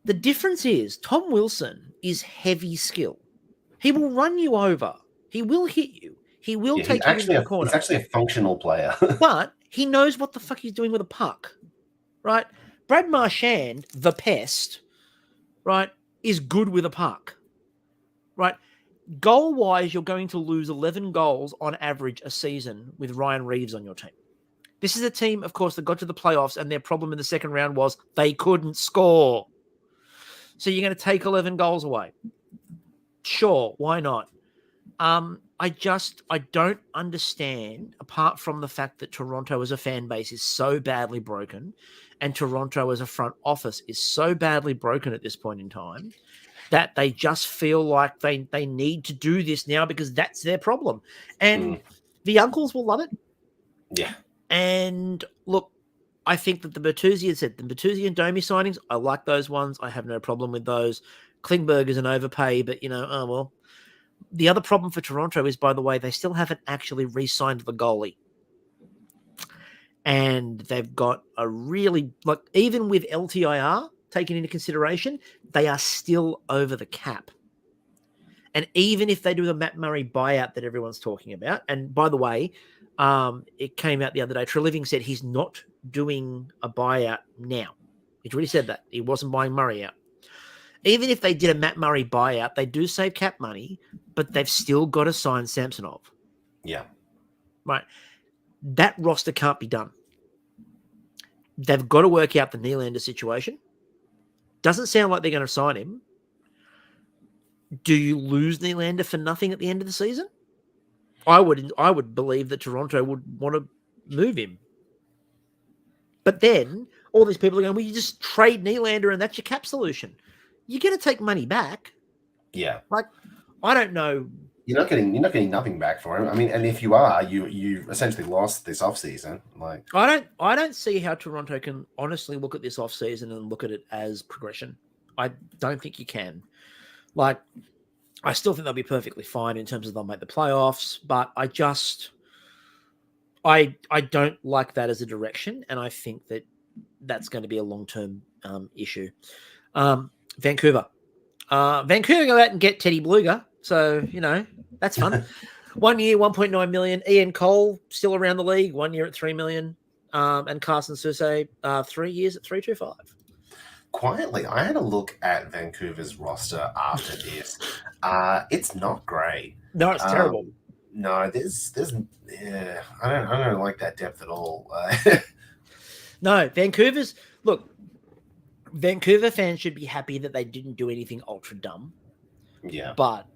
The difference is Tom Wilson is heavy skill. He will run you over. He will hit you. He will take you into the corner. He's actually a functional player. But he knows what the fuck he's doing with a puck. Right? Brad Marchand, the pest, right, is good with a puck. Right? Goal-wise, you're going to lose 11 goals on average a season with Ryan Reeves on your team. This is a team, of course, that got to the playoffs, and their problem in the second round was they couldn't score. So you're going to take 11 goals away. Sure, why not? I don't understand, apart from the fact that Toronto as a fan base is so badly broken, and Toronto as a front office is so badly broken at this point in time, that they just feel like they need to do this now because that's their problem. And the uncles will love it. Yeah. And look, I think that the Bertuzzi had said the Bertuzzi and Domi signings, I like those ones. I have no problem with those. Klingberg is an overpay, but oh well. The other problem for Toronto is, by the way, they still haven't actually re-signed the goalie. And they've got a really, even with LTIR taken into consideration, they are still over the cap. And even if they do the Matt Murray buyout that everyone's talking about, and by the way, it came out the other day, Treliving said he's not doing a buyout now. He's already said that. He wasn't buying Murray out. Even if they did a Matt Murray buyout, they do save cap money, but they've still got to sign Samsonov. Yeah. Right. That roster can't be done. They've got to work out the Nylander situation. Doesn't sound like they're going to sign him. Do you lose Nylander for nothing at the end of the season? I would believe that Toronto would want to move him. But then all these people are going, well, you just trade Nylander and that's your cap solution. You're going to take money back. Yeah. I don't know. You're not getting nothing back for him. I mean, and if you are, you essentially lost this offseason. I don't see how Toronto can honestly look at this offseason and look at it as progression. I don't think you can. I still think they'll be perfectly fine in terms of they'll make the playoffs, but I don't like that as a direction, and I think that that's going to be a long-term issue. Vancouver go out and get Teddy Bluger, so that's fun. 1 year, 1.9 million. Ian Cole still around the league, 1 year at $3 million, and Carson Soucy 3 years at $3.25. Quietly, I had a look at Vancouver's roster after this. It's not great. No, it's terrible. No, there's I don't like that depth at all. No, Vancouver fans should be happy that they didn't do anything ultra dumb. Yeah. But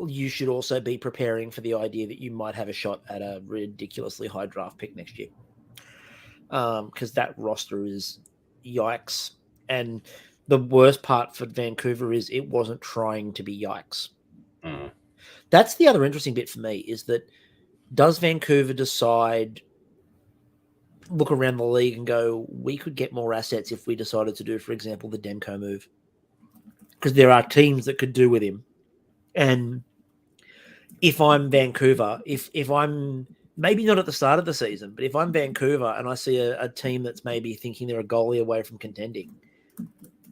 you should also be preparing for the idea that you might have a shot at a ridiculously high draft pick next year. Because that roster is yikes. And the worst part for Vancouver is it wasn't trying to be yikes. Mm. That's the other interesting bit for me is that does Vancouver decide, look around the league and go, we could get more assets if we decided to do, for example, the Demko move? Because there are teams that could do with him. And if I'm Vancouver, if I'm maybe not at the start of the season, but if I'm Vancouver and I see a team that's maybe thinking they're a goalie away from contending,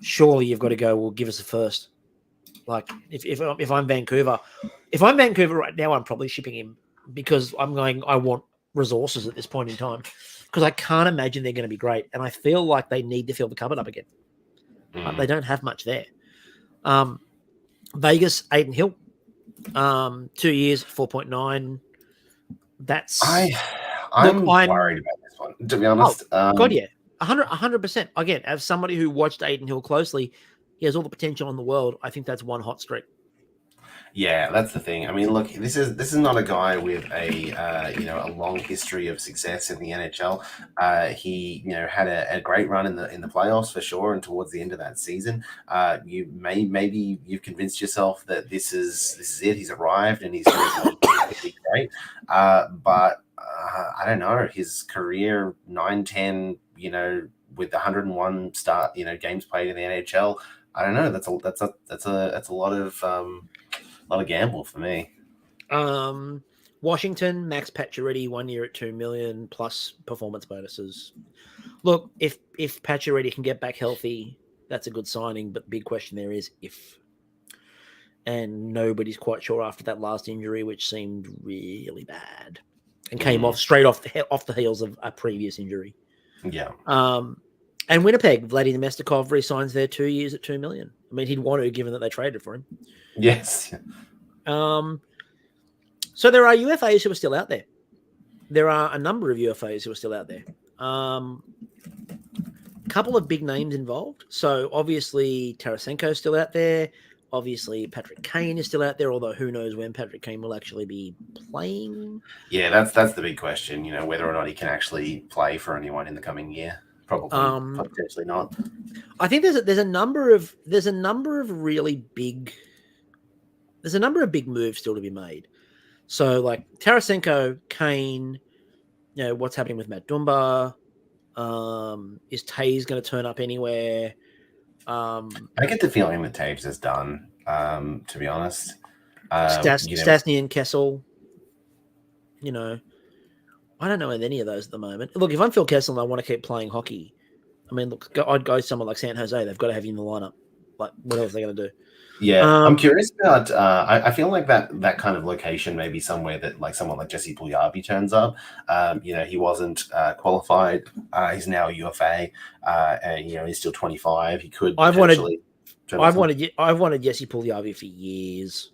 surely you've got to go, well, give us a first. If I'm Vancouver right now, I'm probably shipping him because I'm going, I want resources at this point in time because I can't imagine they're going to be great. And I feel like they need to fill the cupboard up again. They don't have much there. Vegas, Aiden Hill, 2 years, 4.9. That's I'm worried about this one, to be honest. God, yeah. 100%. Again, as somebody who watched Aiden Hill closely, he has all the potential in the world. I think that's one hot streak. Yeah, that's the thing. I mean, look, this is not a guy with a long history of success in the NHL. He had a great run in the playoffs for sure, and towards the end of that season, maybe you've convinced yourself that this is it. He's arrived and he's going to be great. But I don't know. His career 9-10, with 101 games played in the NHL. I don't know. That's a lot of gamble for me. Washington, Max Pacioretty, 1 year at $2 million plus performance bonuses. Look, if Pacioretty can get back healthy, that's a good signing. But the big question there is if, and nobody's quite sure after that last injury, which seemed really bad and came off straight off the heels of a previous injury. Yeah. And Winnipeg, Vladimir Mestikov re-signs there 2 years at $2 million. I mean, he'd want to, given that they traded for him. Yes. So there are UFAs who are still out there. There are a number of UFAs who are still out there. Couple of big names involved. So obviously Tarasenko is still out there. Obviously Patrick Kane is still out there, although who knows when Patrick Kane will actually be playing. Yeah, that's the big question, whether or not he can actually play for anyone in the coming year. Probably potentially not. I think there's a number of big moves still to be made. So like Tarasenko, Kane, what's happening with Matt Dumba, Is Taze going to turn up anywhere? I get the feeling that Taves is done, to be honest. Stastny and Kessel, I don't know any of those at the moment. Look, if I'm Phil Kessel and I want to keep playing hockey, I mean, look, I'd go someone like San Jose. They've got to have you in the lineup. Like, what else are they going to do? Yeah, I'm curious about. I feel like that kind of location may be somewhere that like someone like Jesse Puljujarvi turns up. He wasn't qualified. He's now a UFA, and he's still 25. He could. I've wanted Jesse Puljujarvi for years.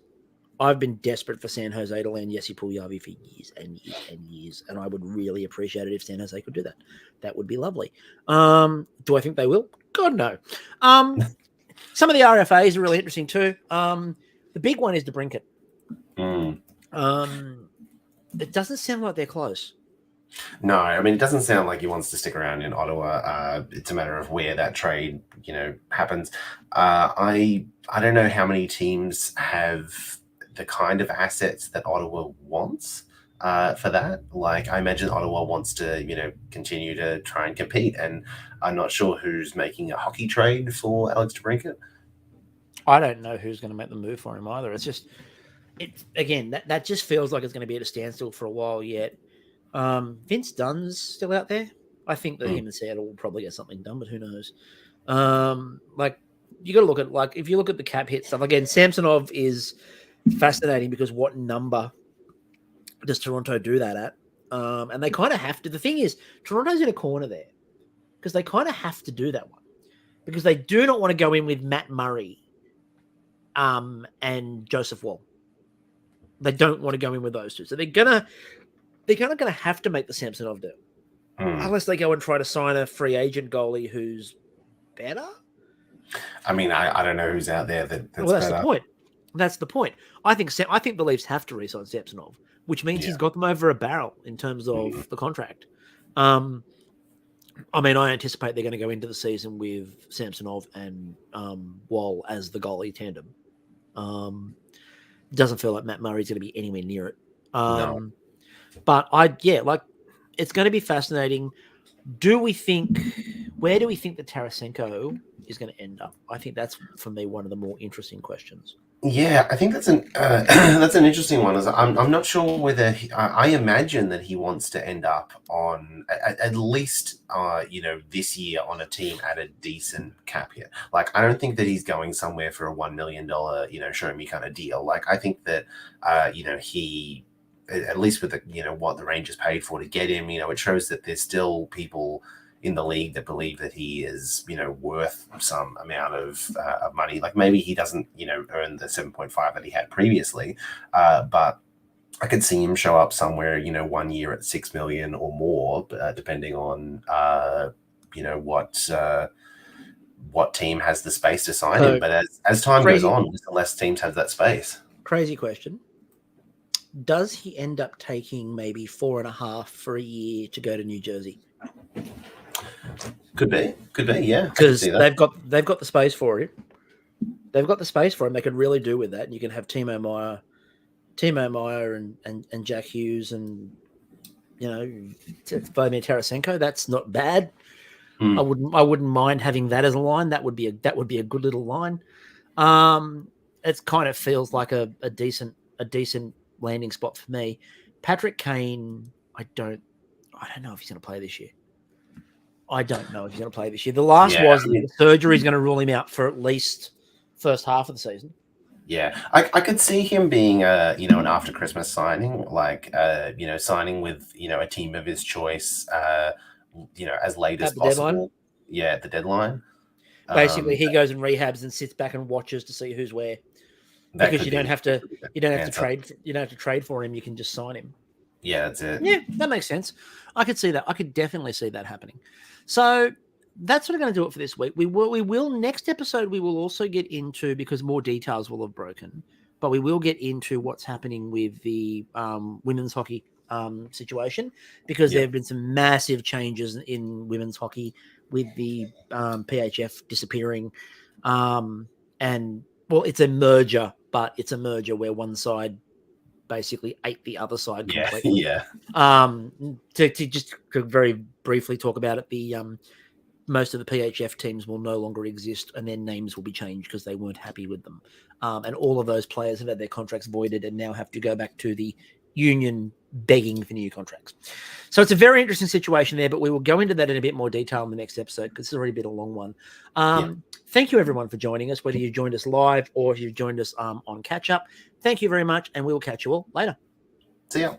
I've been desperate for San Jose to land Jesse Puljujarvi for years and years and years, and I would really appreciate it if San Jose could do that. That would be lovely. Do I think they will? God, no. Some of the RFAs are really interesting too. The big one is DeBrincat. It doesn't sound like they're close. No, I mean, it doesn't sound like he wants to stick around in Ottawa. It's a matter of where that trade, happens. I don't know how many teams have the kind of assets that Ottawa wants for that. Like, I imagine Ottawa wants to, continue to try and compete, and I'm not sure who's making a hockey trade for Alex DeBrincat. I don't know who's going to make the move for him either. It's just, that just feels like it's going to be at a standstill for a while yet. Vince Dunn's still out there. I think that him and Seattle will probably get something done, but who knows? You got to look at, if you look at the cap hit stuff, again, Samsonov is fascinating because what number does Toronto do that at? And they kind of have to. The thing is, Toronto's in a corner there because they kind of have to do that one because they do not want to go in with Matt Murray and Joseph Wall. They don't want to go in with those two. So they're kind of going to have to make the Samsonov deal. Unless they go and try to sign a free agent goalie who's better. I mean, I don't know who's out there that's better. The point. That's the point. I think the Leafs have to re-sign Samsonov, which means he's got them over a barrel in terms of the contract. I anticipate they're going to go into the season with Samsonov and Wall as the goalie tandem. Doesn't feel like Matt Murray's going to be anywhere near it. No. But it's going to be fascinating. Where do we think that Tarasenko is going to end up? I think that's, for me, one of the more interesting questions. Yeah, I think that's an interesting one. I'm not sure whether I imagine that he wants to end up on at least this year on a team at a decent cap hit. Like, I don't think that he's going somewhere for a $1 million show me kind of deal. Like, I think that he, at least with what the Rangers paid for to get him, it shows that there's still people in the league that believe that he is, worth some amount of money. Like, maybe he doesn't, earn the 7.5 that he had previously, but I could see him show up somewhere, 1 year at 6 million or more, depending on, what team has the space to sign him. But as time goes on, the less teams have that space. Crazy question. Does he end up taking maybe 4.5 for a year to go to New Jersey? Could be, yeah. Because they've got the space for him. They've got the space for him. They could really do with that. And you can have Timo Meier and Jack Hughes and Vladimir Tarasenko. That's not bad. I wouldn't mind having that as a line. That would be a good little line. It kind of feels like a decent landing spot for me. Patrick Kane, I don't know if he's going to play this year. The last was the surgery is going to rule him out for at least first half of the season. Yeah, I could see him being an after Christmas signing, like signing with a team of his choice, as late as possible. Deadline? Yeah, at the deadline. Basically, he goes and rehabs and sits back and watches to see who's where. Because you don't have to trade for him. You can just sign him. Yeah, that's it. Yeah, that makes sense. I could see that. I could definitely see that happening. So that's what we're going to do it for this week. We will next episode. We will also get into, because more details will have broken, but we will get into what's happening with the women's hockey situation, because there have been some massive changes in women's hockey with the PHF disappearing, and well, it's a merger, but it's a merger where one side basically ate the other side Yeah, completely. yeah. To just very briefly talk about it, the most of the PHF teams will no longer exist, and their names will be changed because they weren't happy with them. And all of those players have had their contracts voided and now have to go back to the union begging for new contracts. So it's a very interesting situation there, but we will go into that in a bit more detail in the next episode because it's already been a long one. Thank you, everyone, for joining us, whether you joined us live or if you've joined us on catch up. Thank you very much, and we will catch you all later. See ya.